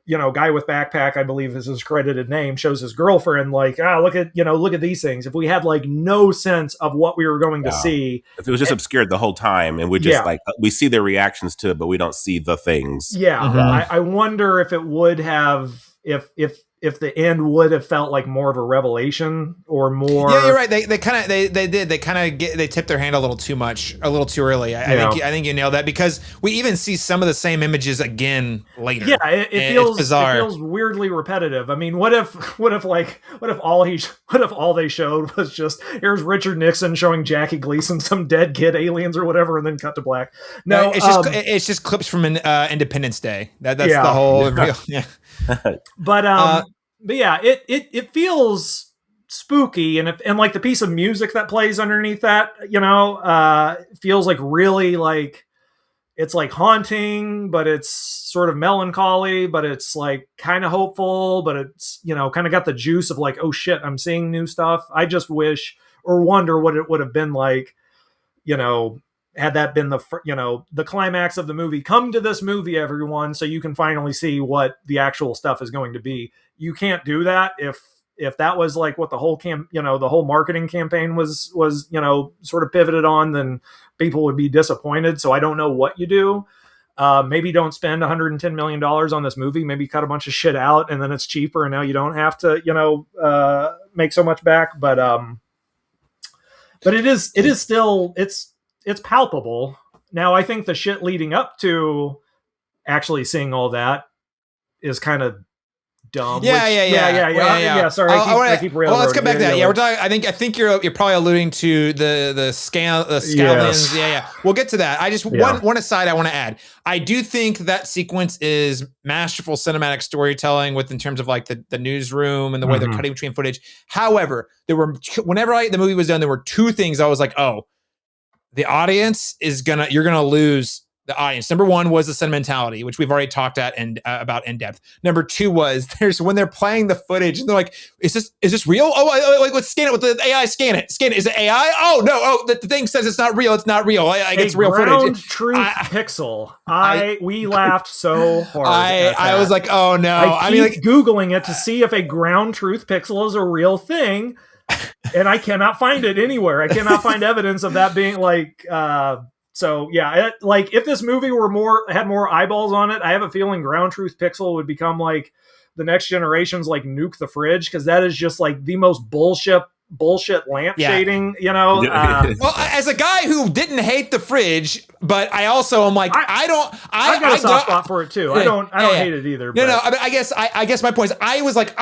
you know, guy with backpack, I believe is his credited name, shows his girlfriend like, look at these things. If we had like no sense of what we were going to see, if it was just obscured the whole time and we just like, we see their reactions to it, but we don't see the things. I wonder if it would have, if the end would have felt like more of a revelation or more. Yeah, you're right. They tipped their hand a little too much, a little too early. I think you nailed that because we even see some of the same images again later. Yeah, it feels bizarre. It feels weirdly repetitive. I mean, what if all they showed was just here's Richard Nixon showing Jackie Gleason some dead kid aliens or whatever, and then cut to black. No, it's just clips from Independence Day. That's the whole real. Yeah. But yeah, it feels spooky, and like the piece of music that plays underneath that, you know, feels like really like it's like haunting, but it's sort of melancholy, but it's like kind of hopeful, but it's, you know, kind of got the juice of like, oh shit, I'm seeing new stuff. I just wish or wonder what it would have been like, you know, had that been the climax of the movie. Come to this movie, everyone, so you can finally see what the actual stuff is going to be. You can't do that if that was like what the whole the whole marketing campaign was, you know, sort of pivoted on, then people would be disappointed. So I don't know what you do. Maybe don't spend $110 million on this movie. Maybe cut a bunch of shit out and then it's cheaper and now you don't have to, you know, make so much back. But it is still, it's palpable. Now, I think the shit leading up to actually seeing all that is kind of dumb. Yeah. Sorry, I keep railroading. Well, let's come back to that. Yeah, we're talking. I think you're probably alluding to the Scanlons. Yes. Yeah. We'll get to that. I just one aside I want to add. I do think that sequence is masterful cinematic storytelling in terms of like the newsroom and the way they're cutting between footage. However, whenever the movie was done, there were two things I was like, oh, the audience you're gonna lose the audience. Number one was the sentimentality, which we've already talked about in depth. Number two was there's when they're playing the footage and they're like, is this real? Oh, let's scan it with the AI. Scan it. Is it AI? Oh no. Oh, the thing says it's not real. It's not real. It's real footage. Truth pixel. We laughed so hard. I was like, oh no. I mean, like Googling it to see if a ground truth pixel is a real thing, and I cannot find it anywhere. I cannot find evidence of that being like. So yeah, like if this movie had more eyeballs on it, I have a feeling ground truth pixel would become like the next generation's like Nuke the Fridge, because that is just like the most bullshit lamp shading, you know. Well, as a guy who didn't hate the fridge, but I also am like, I got a soft spot for it too. I don't hate it either. No, no. I mean, I guess my point is, I was like,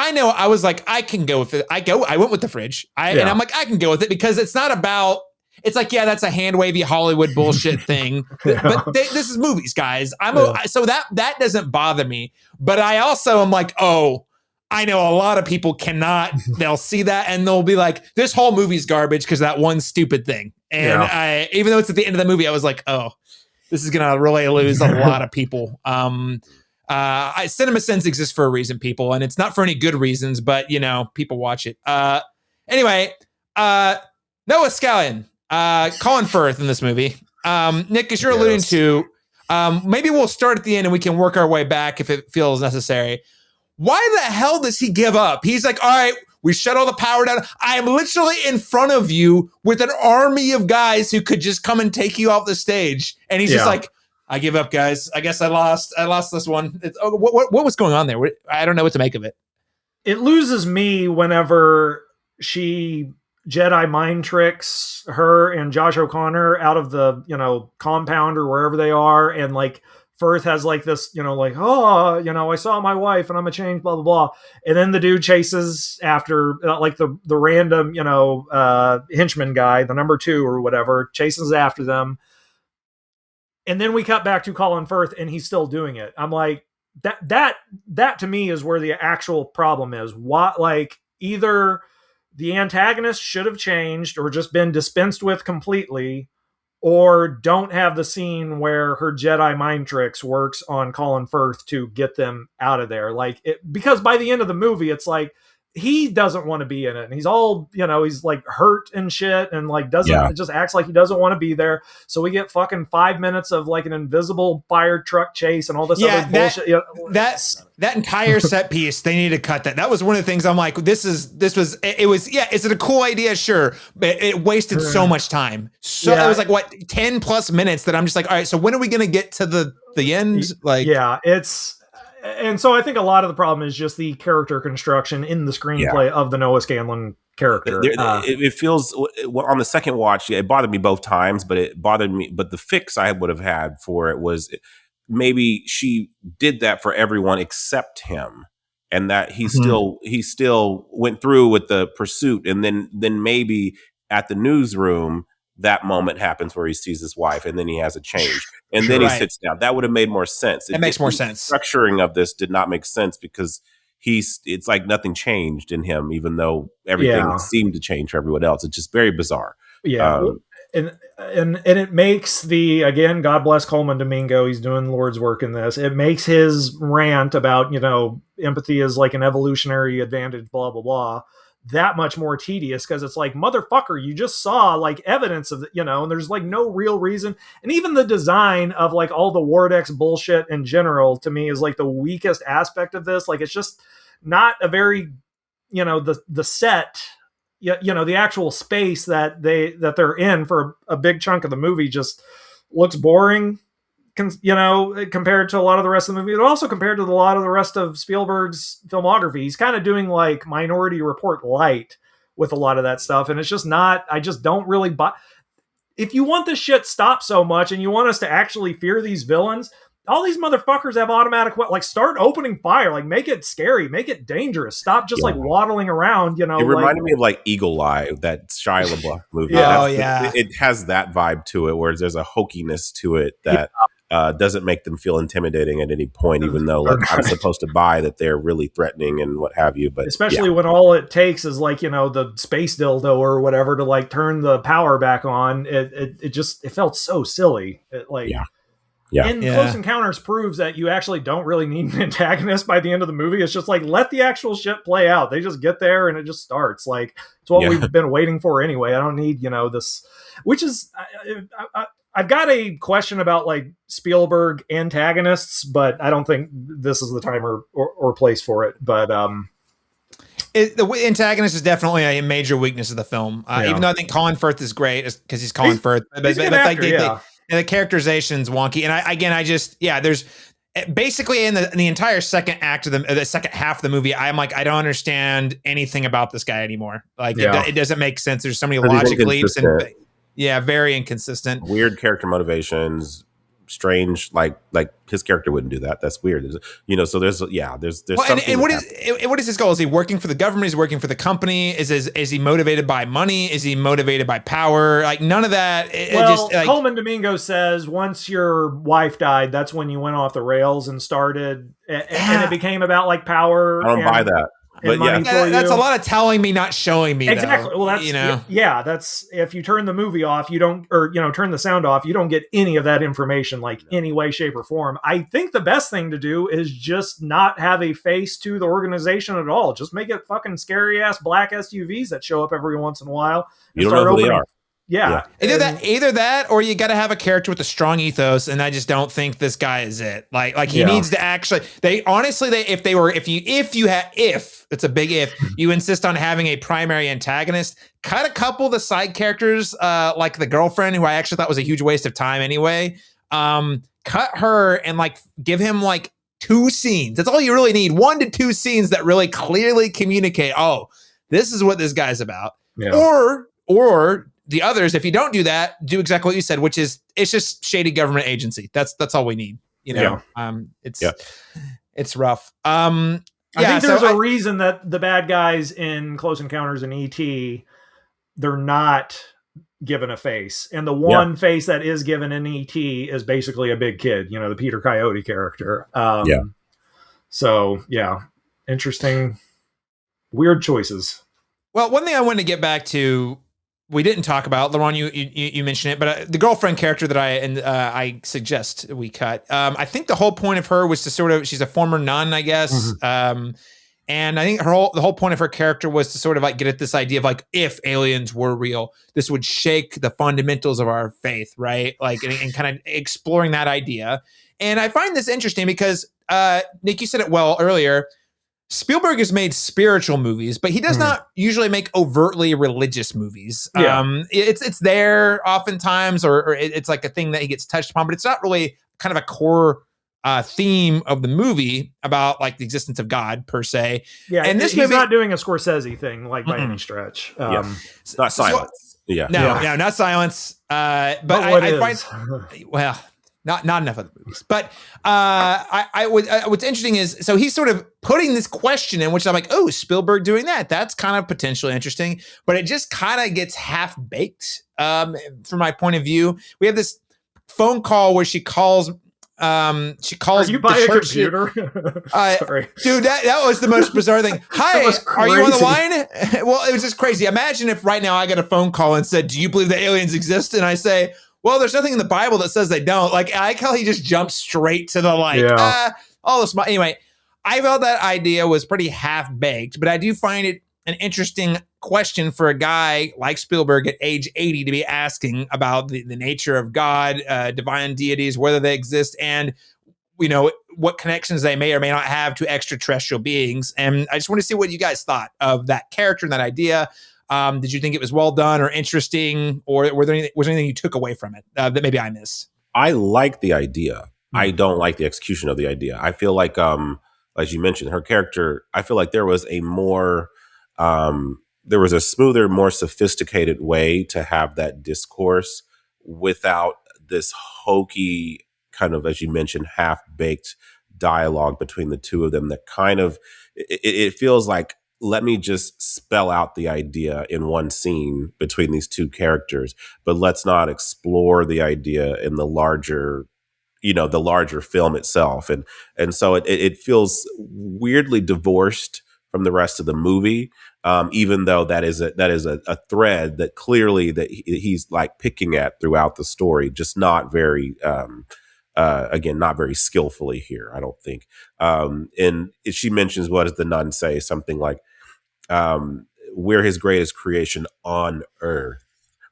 I can go with it. I went with the fridge. And I'm like, I can go with it because it's not about. It's like, yeah, that's a hand wavy Hollywood bullshit thing, but this is movies, guys. So that doesn't bother me. But I also am like, oh, I know a lot of people cannot. They'll see that and they'll be like, this whole movie's garbage because that one stupid thing. And even though it's at the end of the movie, I was like, oh, this is gonna really lose a lot of people. CinemaSins exists for a reason, people, and it's not for any good reasons, but you know, people watch it. Anyway, Noah Scallion. Colin Firth in this movie. Nick, as you're alluding to, maybe we'll start at the end and we can work our way back if it feels necessary. Why the hell does he give up? He's like, all right, we shut all the power down. I am literally in front of you with an army of guys who could just come and take you off the stage. And he's just like, I give up, guys. I guess I lost this one. What was going on there? I don't know what to make of it. It loses me whenever she Jedi mind tricks her and Josh O'Connor out of the, you know, compound or wherever they are. And like Firth has like this, you know, like, oh, you know, I saw my wife and I'm a change, blah, blah, blah. And then the dude chases after like the random, you know, henchman guy, the number 2 or whatever, chases after them. And then we cut back to Colin Firth and he's still doing it. I'm like, that to me is where the actual problem is. What, like, either the antagonist should have changed or just been dispensed with completely, or don't have the scene where her Jedi mind tricks works on Colin Firth to get them out of there. Like, because by the end of the movie, it's like, he doesn't want to be in it. And he's all, you know, he's like hurt and shit and like just acts like he doesn't want to be there. So we get fucking 5 minutes of like an invisible fire truck chase and all this other bullshit. That entire set piece, they need to cut that. That was one of the things I'm like, is it a cool idea? Sure. But it wasted so much time. So it was like, what, 10 plus minutes that I'm just like, all right, so when are we going to get to the end? Like, and so I think a lot of the problem is just the character construction in the screenplay of the Noah Scanlon character. It feels, on the second watch, it bothered me both times, but the fix I would have had for it was maybe she did that for everyone except him, and that he still went through with the pursuit, and then maybe at the newsroom that moment happens where he sees his wife and then he has a change and then he sits down. That would have made more sense. It makes more sense. Structuring of this did not make sense because it's like nothing changed in him, even though everything seemed to change for everyone else. It's just very bizarre. Yeah. And it makes again, God bless Colman Domingo, he's doing Lord's work in this. It makes his rant about, you know, empathy is like an evolutionary advantage, blah, blah, blah, that much more tedious, because it's like, motherfucker, you just saw like evidence of, you know, and there's like no real reason. And even the design of like all the Wardex bullshit in general to me is like the weakest aspect of this. Like, it's just not a very, you know, the set, you know, the actual space that they're in for a big chunk of the movie just looks boring, you know, compared to a lot of the rest of the movie, and also compared to a lot of the rest of Spielberg's filmography. He's kind of doing like Minority Report light with a lot of that stuff. And it's just not, I just don't really buy. If you want this shit stopped so much and you want us to actually fear these villains, all these motherfuckers have automatic, like, start opening fire, like, make it scary, make it dangerous. Stop just like waddling around, you know. It reminded me of like Eagle Eye, that Shia LaBeouf movie. It has that vibe to it, where there's a hokiness to it that doesn't make them feel intimidating at any point, even though like, I'm supposed to buy that they're really threatening and what have you. But especially when all it takes is like, you know, the space dildo or whatever to like turn the power back on. It felt so silly. Yeah. And Close Encounters proves that you actually don't really need an antagonist by the end of the movie. It's just like, let the actual shit play out. They just get there and it just starts. Like, it's what we've been waiting for anyway. I don't need, this, which is, I've got a question about like Spielberg antagonists, but I don't think this is the time or place for it. But, the antagonist is definitely a major weakness of the film. Even though I think Colin Firth is great because he's Colin Firth. He's a good actor, and the characterization's wonky. And there's basically in the entire second act of the second half of the movie, I'm like, I don't understand anything about this guy anymore. Like it doesn't make sense. There's so many logic leaps and very inconsistent. Weird character motivations. Strange, like his character wouldn't do that. That's weird. So there's something. And what is his goal? Is he working for the government? Is he working for the company? Is he motivated by money? Is he motivated by power? Like none of that. Colman Domingo says once your wife died, that's when you went off the rails and started, and it became about like power. I don't buy that. But that's a lot of telling me, not showing me. Exactly. Though, well, that's that's if you turn the movie off, you don't, or turn the sound off, you don't get any of that information, like any way, shape, or form. I think the best thing to do is just not have a face to the organization at all. Just make it fucking scary ass black SUVs that show up every once in a while. You don't know who they are. Yeah. Either that, or you got to have a character with a strong ethos, and I just don't think this guy is it. Like he needs to actually. If it's a big if, you insist on having a primary antagonist, cut a couple of the side characters, like the girlfriend, who I actually thought was a huge waste of time anyway. Cut her and like give him like 2 scenes. That's all you really need. 1 to 2 scenes that really clearly communicate. Oh, this is what this guy's about. Yeah. Or the others, if you don't do that, do exactly what you said, which is it's just shady government agency. That's all we need. It's rough. I think there's a reason that the bad guys in Close Encounters and E.T., they're not given a face, and the one face that is given in E.T. is basically a big kid. The Peter Coyote character. So interesting, weird choices. Well, one thing I wanted to get back to. We didn't talk about, Laron, you mentioned it, but the girlfriend character that I suggest we cut. I think the whole point of her was to she's a former nun, I guess. Mm-hmm. And I think the whole point of her character was to sort of like get at this idea of like, if aliens were real, this would shake the fundamentals of our faith, right? Like, and kind of exploring that idea. And I find this interesting because, Nick, you said it well earlier. Spielberg has made spiritual movies, but he does not usually make overtly religious movies. Yeah. It's there oftentimes, or it's like a thing that he gets touched upon, but it's not really kind of a core theme of the movie about like the existence of God per se. Yeah, and he's not doing a Scorsese thing like by any stretch. It's not silence. No, not silence. But I find well. Not enough of the movies, but what's interesting is, so he's sort of putting this question in, which I'm like, oh, Spielberg doing that? That's kind of potentially interesting, but it just kind of gets half baked from my point of view. We have this phone call where she calls. Are you by a computer? Sorry, dude, that was the most bizarre thing. Hi, are you on the line? Well, it was just crazy. Imagine if right now I got a phone call and said, "Do you believe that aliens exist?" And I say, well, there's nothing in the Bible that says they don't. Like, I like how he just jumps straight to the all this. Anyway, I felt that idea was pretty half-baked, but I do find it an interesting question for a guy like Spielberg at age 80 to be asking about the nature of God, divine deities, whether they exist, and, what connections they may or may not have to extraterrestrial beings. And I just want to see what you guys thought of that character and that idea. Did you think it was well done or interesting, or was there anything you took away from it that maybe I missed? I like the idea. I don't like the execution of the idea. I feel like, as you mentioned, her character, I feel like there was a smoother, more sophisticated way to have that discourse without this hokey kind of, as you mentioned, half-baked dialogue between the two of them that kind of, it feels like, let me just spell out the idea in one scene between these two characters, but let's not explore the idea in the larger film itself. And so it feels weirdly divorced from the rest of the movie, even though that is a thread that clearly that he's like picking at throughout the story, just not very again, not very skillfully here, I don't think. And she mentions, what does the nun say? Something like, we're his greatest creation on earth.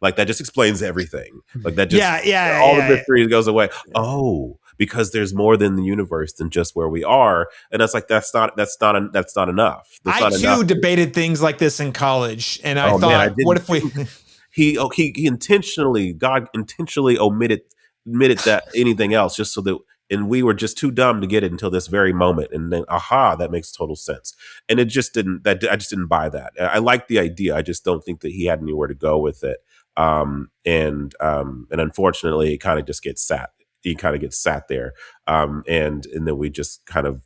Like, that just explains everything. Like, that just, all the mystery goes away. Oh, because there's more than the universe than just where we are. And that's like, that's not enough. I debated things like this in college, and I thought, what if we? He intentionally, God intentionally omitted that anything else, just so that, and we were just too dumb to get it until this very moment, and then that makes total sense. And it just didn't. I just didn't buy that. I like the idea. I just don't think that he had anywhere to go with it. And unfortunately, it kind of just gets sat. He kind of gets sat there, and then we just kind of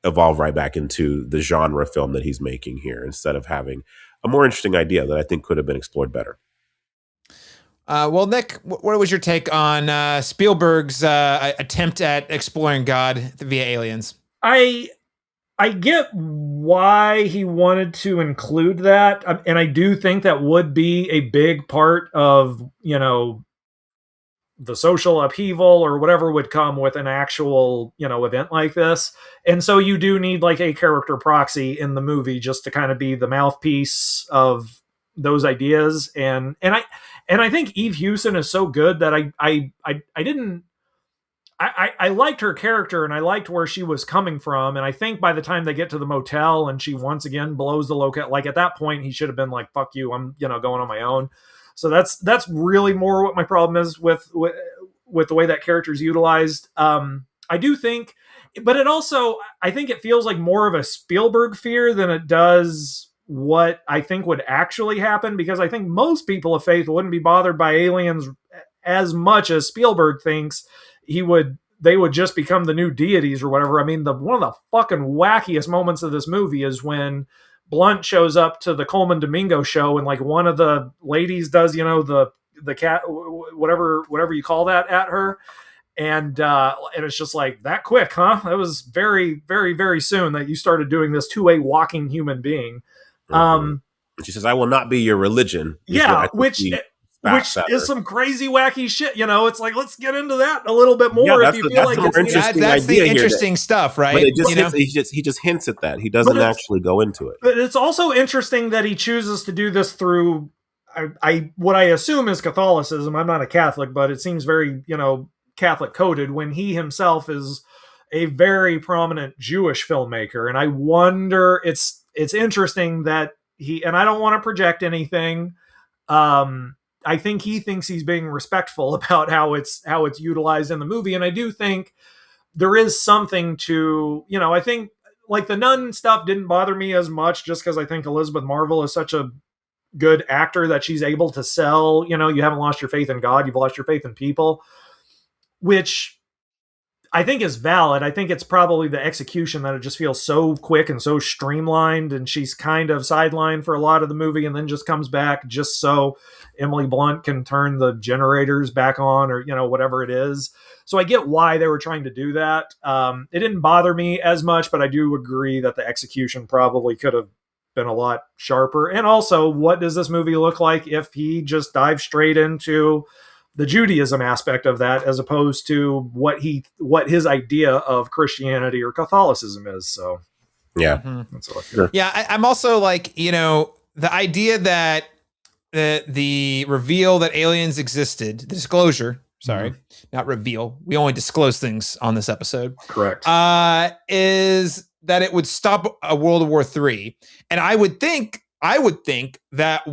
evolve right back into the genre film that he's making here, instead of having a more interesting idea that I think could have been explored better. Well, Nick, what was your take on Spielberg's attempt at exploring God via aliens? I get why he wanted to include that, and I do think that would be a big part of, the social upheaval or whatever would come with an actual, event like this. And so you do need like a character proxy in the movie just to kind of be the mouthpiece of those ideas. And I think Eve Hewson is so good that I liked her character, and I liked where she was coming from. And I think by the time they get to the motel and she once again blows the locate, like at that point he should have been like, fuck you, I'm going on my own. So that's really more what my problem is with the way that character is utilized. I do think, but it also, I think it feels like more of a Spielberg fear than it does what I think would actually happen, because I think most people of faith wouldn't be bothered by aliens as much as Spielberg thinks they would just become the new deities or whatever. I mean, one of the fucking wackiest moments of this movie is when Blunt shows up to the Colman Domingo show, and like one of the ladies does, the cat, whatever you call that, at her. And it's just like, that quick, huh? That was very, very, very soon that you started doing this to a walking human being. She says, I will not be your religion. Which is some crazy wacky shit. It's like, let's get into that a little bit more. That's the interesting stuff, right? But he just hints at that. He doesn't actually go into it. But it's also interesting that he chooses to do this through what I assume is Catholicism. I'm not a Catholic, but it seems very, Catholic coded, when he himself is a very prominent Jewish filmmaker. And I wonder, it's interesting that and I don't want to project anything. I think he thinks he's being respectful about how it's utilized in the movie. And I do think there is something to, I think like the nun stuff didn't bother me as much, just because I think Elizabeth Marvel is such a good actor that she's able to sell, you haven't lost your faith in God, you've lost your faith in people, which I think is valid. I think it's probably the execution that it just feels so quick and so streamlined, and she's kind of sidelined for a lot of the movie and then just comes back just so Emily Blunt can turn the generators back on, or, whatever it is. So I get why they were trying to do that. It didn't bother me as much, but I do agree that the execution probably could have been a lot sharper. And also, what does this movie look like if he just dives straight into the Judaism aspect of that, as opposed to what his idea of Christianity or Catholicism is? So, yeah, that's what I feel. Yeah, I'm also like, the idea that the reveal that aliens existed, the disclosure, not reveal, we only disclose things on this episode. Correct. Is that it would stop a World War III, and I would think that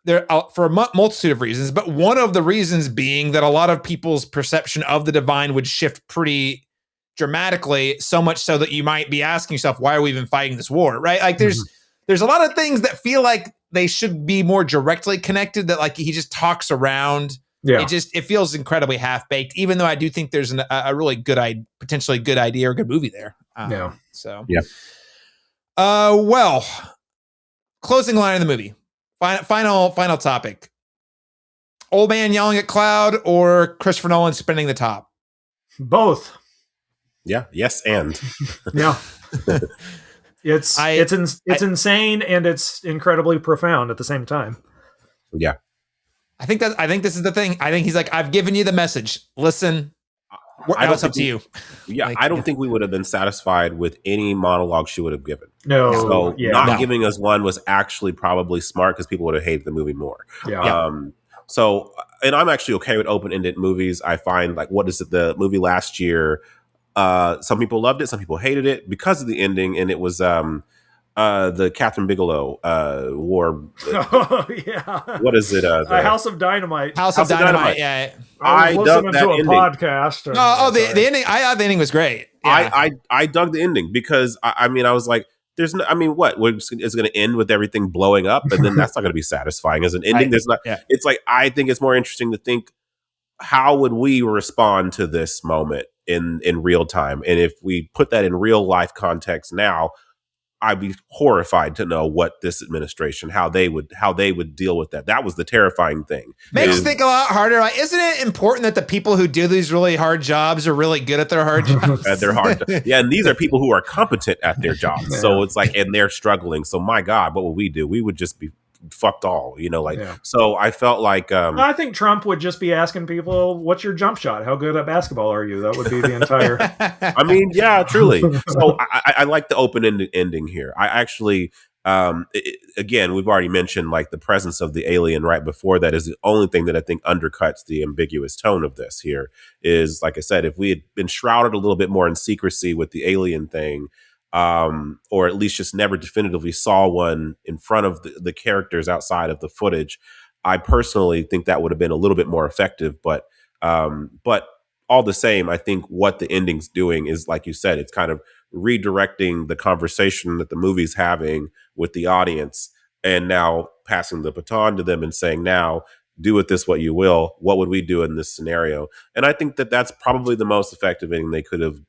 there, for a multitude of reasons, but one of the reasons being that a lot of people's perception of the divine would shift pretty dramatically, so much so that you might be asking yourself, why are we even fighting this war, right? Like there's a lot of things that feel like they should be more directly connected, that like he just talks around. Yeah. It feels incredibly half-baked, even though I do think there's a really good, potentially good idea or good movie there. So, yeah. Well, closing line of the movie. Final topic. Old man yelling at cloud, or Christopher Nolan spinning the top? Both. Yeah. Yes. And yeah, it's insane, and it's incredibly profound at the same time. Yeah. I think this is the thing. I think he's like, I've given you the message. Listen, it's up to you. Yeah, Like, I don't think we would have been satisfied with any monologue she would have given. No, So yeah, not giving us one was actually probably smart because people would have hated the movie more. yeah. So, and I'm actually okay with open-ended movies. I find like, what is it? The movie last year, some people loved it, some people hated it because of the ending, and it was the Catherine Bigelow war. Oh, yeah. What is it? A House of Dynamite. House of Dynamite. Yeah. I was listening dug that to a ending. podcast. and- The ending. I thought the ending was great. Yeah. I dug the ending because I mean I was like, there's no, I mean what is going to end with everything blowing up, and then that's not going to be satisfying as an ending. There's not. Yeah. It's like I think it's more interesting to think how would we respond to this moment in real time, and if we put that in real life context now, I'd be horrified to know what this administration, how they would deal with that. That was the terrifying thing. Makes you think a lot harder. Like, isn't it important that the people who do these really hard jobs are really good at their hard jobs? They're hard. Yeah, and these are people who are competent at their jobs. Yeah. So it's like, and they're struggling. So my God, what would we do? We would just be fucked all, Yeah. So I felt like I think Trump would just be asking people, "What's your jump shot? How good at basketball are you?" That would be the entire. I mean, yeah, truly. So I like the open ending here. I actually, again, we've already mentioned like the presence of the alien right before that is the only thing that I think undercuts the ambiguous tone of this here. Is like I said, if we had been shrouded a little bit more in secrecy with the alien thing, or at least just never definitively saw one in front of the characters outside of the footage, I personally think that would have been a little bit more effective. But all the same, I think what the ending's doing is, like you said, it's kind of redirecting the conversation that the movie's having with the audience, and now passing the baton to them and saying, now do with this what you will. What would we do in this scenario? And I think that that's probably the most effective ending they could have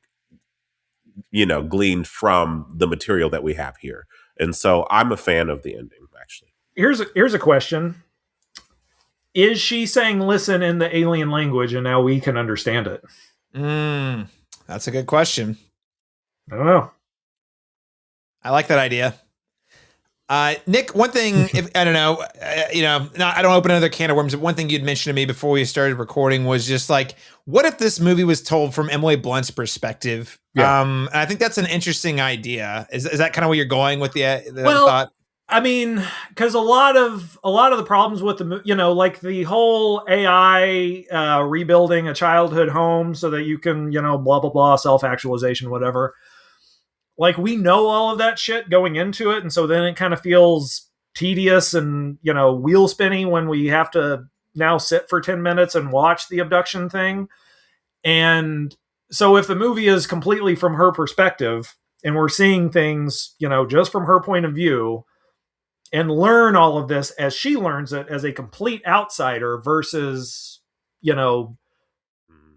gleaned from the material that we have here. And so I'm a fan of the ending, actually. Here's a question. Is she saying listen in the alien language and now we can understand it? That's a good question. I don't know. I like that idea. Nick, one thing, if I don't know, I don't open another can of worms, but one thing you'd mentioned to me before we started recording was just like, what if this movie was told from Emily Blunt's perspective? Yeah. And I think that's an interesting idea. Is that kind of where you're going with the Well, thought? I mean, because a lot of the problems with like the whole AI rebuilding a childhood home so that you can, blah, blah, blah, self-actualization, whatever. Like, we know all of that shit going into it. And so then it kind of feels tedious and, wheel spinning when we have to now sit for 10 minutes and watch the abduction thing. And so if the movie is completely from her perspective and we're seeing things, just from her point of view, and learn all of this as she learns it as a complete outsider versus,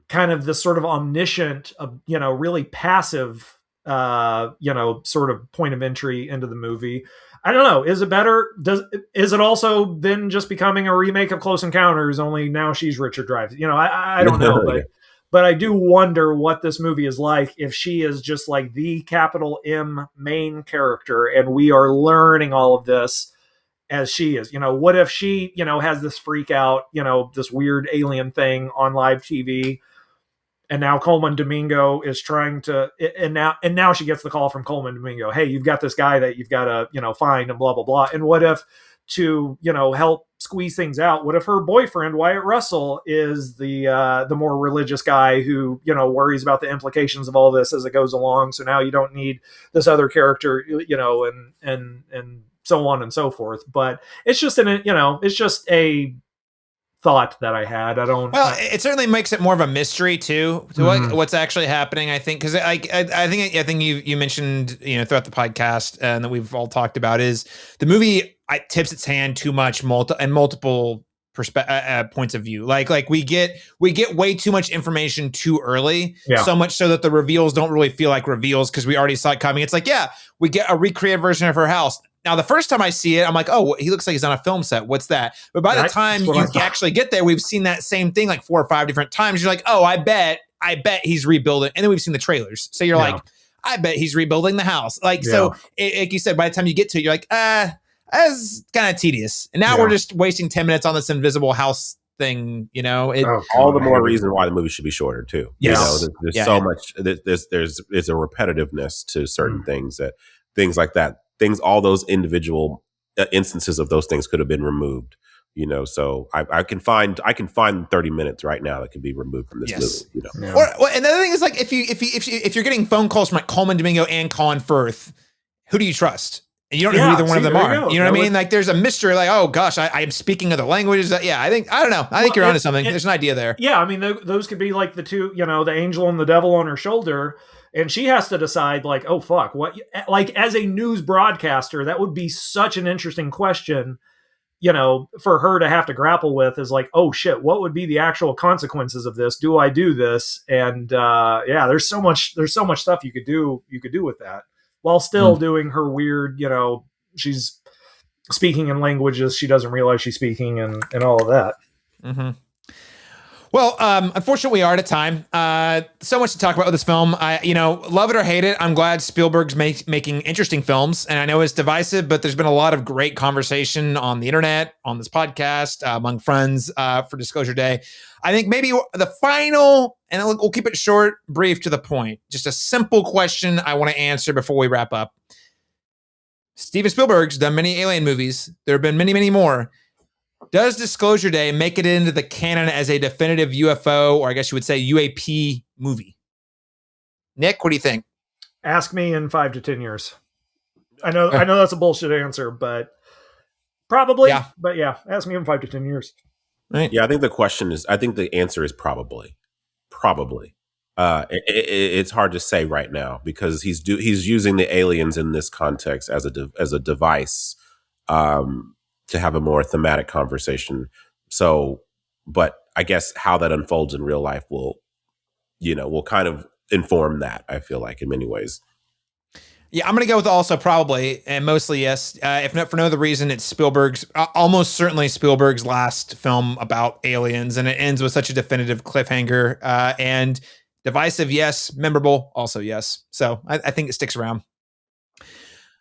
kind of this sort of omniscient, really passive, sort of point of entry into the movie. I don't know. Is it better? Is it also then just becoming a remake of Close Encounters, only now she's Richard Dreyfuss? I don't know, but I do wonder what this movie is like if she is just like the capital M main character and we are learning all of this as she is. What if she, has this freak out, this weird alien thing on live TV, and now Colman Domingo is trying to, and now she gets the call from Colman Domingo, hey, you've got this guy that you've got to, find, and blah, blah, blah. And what if, to, help squeeze things out, what if her boyfriend, Wyatt Russell, is the more religious guy who, worries about the implications of all this as it goes along. So now you don't need this other character, and so on and so forth. But it's just it's just a thought that I had. It certainly makes it more of a mystery too, to what's actually happening. I think, because I think you mentioned throughout the podcast and that we've all talked about is the movie tips its hand too much multiple points of view. Like we get way too much information too early, so much so that the reveals don't really feel like reveals because we already saw it coming. It's like, we get a recreated version of her house. Now, the first time I see it, I'm like, oh, he looks like he's on a film set. What's that? But by the time you actually get there, we've seen that same thing like 4 or 5 different times. You're like, oh, I bet he's rebuilding. And then we've seen the trailers. So you're like, I bet he's rebuilding the house. So like you said, by the time you get to it, you're like, as kind of tedious. And now Yeah. we're just wasting 10 minutes on this invisible house thing, you know. All the more reason why the movie should be shorter too. Yes. You know, there's so much. There's a repetitiveness to certain things like that. All those individual instances of those things could have been removed. You know, so I can find 30 minutes right now that can be removed from this movie. You know, Or another thing is like if you're getting phone calls from like Colman Domingo and Colin Firth, who do you trust? And you don't know who either one of them are. You know what I mean? Like there's a mystery. Like, oh gosh, I'm speaking other languages. I don't know. I think you're onto something. There's an idea there. Yeah, I mean, those could be like the two, you know, the angel and the devil on her shoulder. And she has to decide, like, oh, fuck, what, like, as a news broadcaster, that would be such an interesting question, you know, for her to have to grapple with is like, oh, shit, what would be the actual consequences of this? Do I do this? And there's so much stuff you could do with that while still doing her weird, you know, she's speaking in languages she doesn't realize she's speaking and all of that. Mm-hmm. Well, unfortunately, we are out of time. So much to talk about with this film. Love it or hate it, I'm glad Spielberg's making interesting films. And I know it's divisive, but there's been a lot of great conversation on the internet, on this podcast, among friends for Disclosure Day. I think maybe the final, and we'll keep it short, brief, to the point. Just a simple question I want to answer before we wrap up. Steven Spielberg's done many alien movies. There have been many, many more. Does Disclosure Day make it into the canon as a definitive UFO, or I guess you would say UAP movie? Nick, what do you think? Ask me in 5 to 10 years. I know that's a bullshit answer, but probably. Yeah. But yeah, ask me in 5 to 10 years. Right. Yeah, I think the answer is probably. It's hard to say right now because he's using the aliens in this context as a device. To have a more thematic conversation. So, but I guess how that unfolds in real life will kind of inform that, I feel like, in many ways. Yeah, I'm going to go with also probably, and mostly yes. If not for no other reason, it's almost certainly Spielberg's last film about aliens, and it ends with such a definitive cliffhanger. And divisive, yes. Memorable, also yes. So I think it sticks around.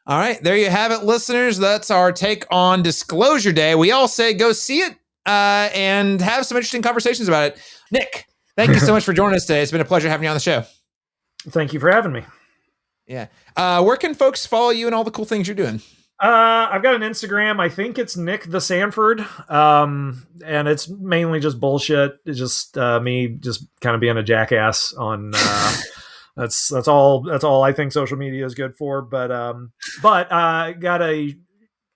All right, there you have it, listeners. That's our take on Disclosure Day. We all say go see it and have some interesting conversations about it. Nick, thank you so much for joining us today. It's been a pleasure having you on the show. Thank you for having me. Yeah. Where can folks follow you and all the cool things you're doing? I've got an Instagram. I think it's Nick the Sanford. And it's mainly just bullshit. It's just me just kind of being a jackass on That's all I think social media is good for. But I got a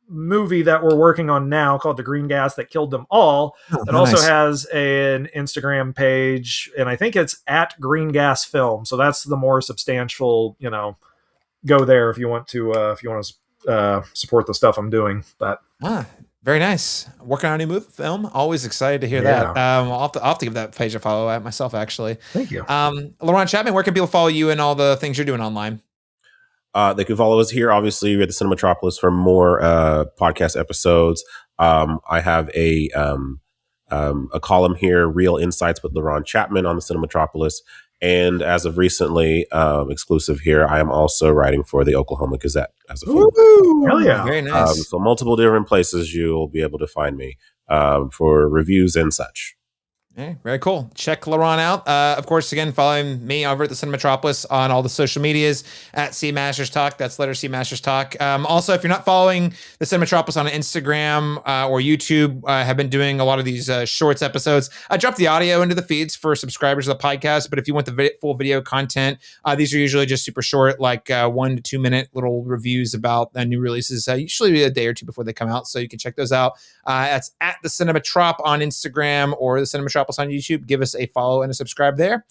movie that we're working on now called The Green Gas That Killed Them All. That also has an Instagram page, and I think it's at Green Gas Film. So that's the more substantial, you know, go there if you want to support the stuff I'm doing. But very nice. Working on a new film. Always excited to hear that. I'll have to give that page a follow at myself, actually. Thank you. Laron, Chapman, where can people follow you and all the things you're doing online? They can follow us here, obviously, at the Cinematropolis for more podcast episodes. I have a column here, Real Insights with Laron Chapman on the Cinematropolis. And as of recently, exclusive here, I am also writing for the Oklahoma Gazette as a film. Hell yeah. Very nice. So multiple different places you'll be able to find me for reviews and such. Okay, very cool. Check Laron out. Of course, again, following me over at the Cinematropolis on all the social medias at C Masters Talk. That's letter C Masters Talk. Also, if you're not following the Cinematropolis on Instagram or YouTube, I have been doing a lot of these shorts episodes. I drop the audio into the feeds for subscribers of the podcast, but if you want the full video content, these are usually just super short, like 1 to 2 minute little reviews about new releases, usually a day or two before they come out. So you can check those out. That's at the Cinematrop on Instagram or the Cinematropolis on YouTube. Give us a follow and a subscribe there.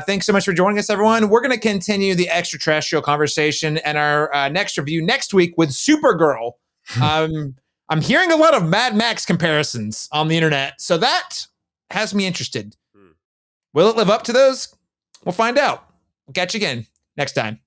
Thanks so much for joining us, everyone. We're going to continue the extraterrestrial conversation and our next review next week with Supergirl. I'm hearing a lot of Mad Max comparisons on the internet, so that has me interested. Will it live up to those? We'll find out. We'll catch you again next time.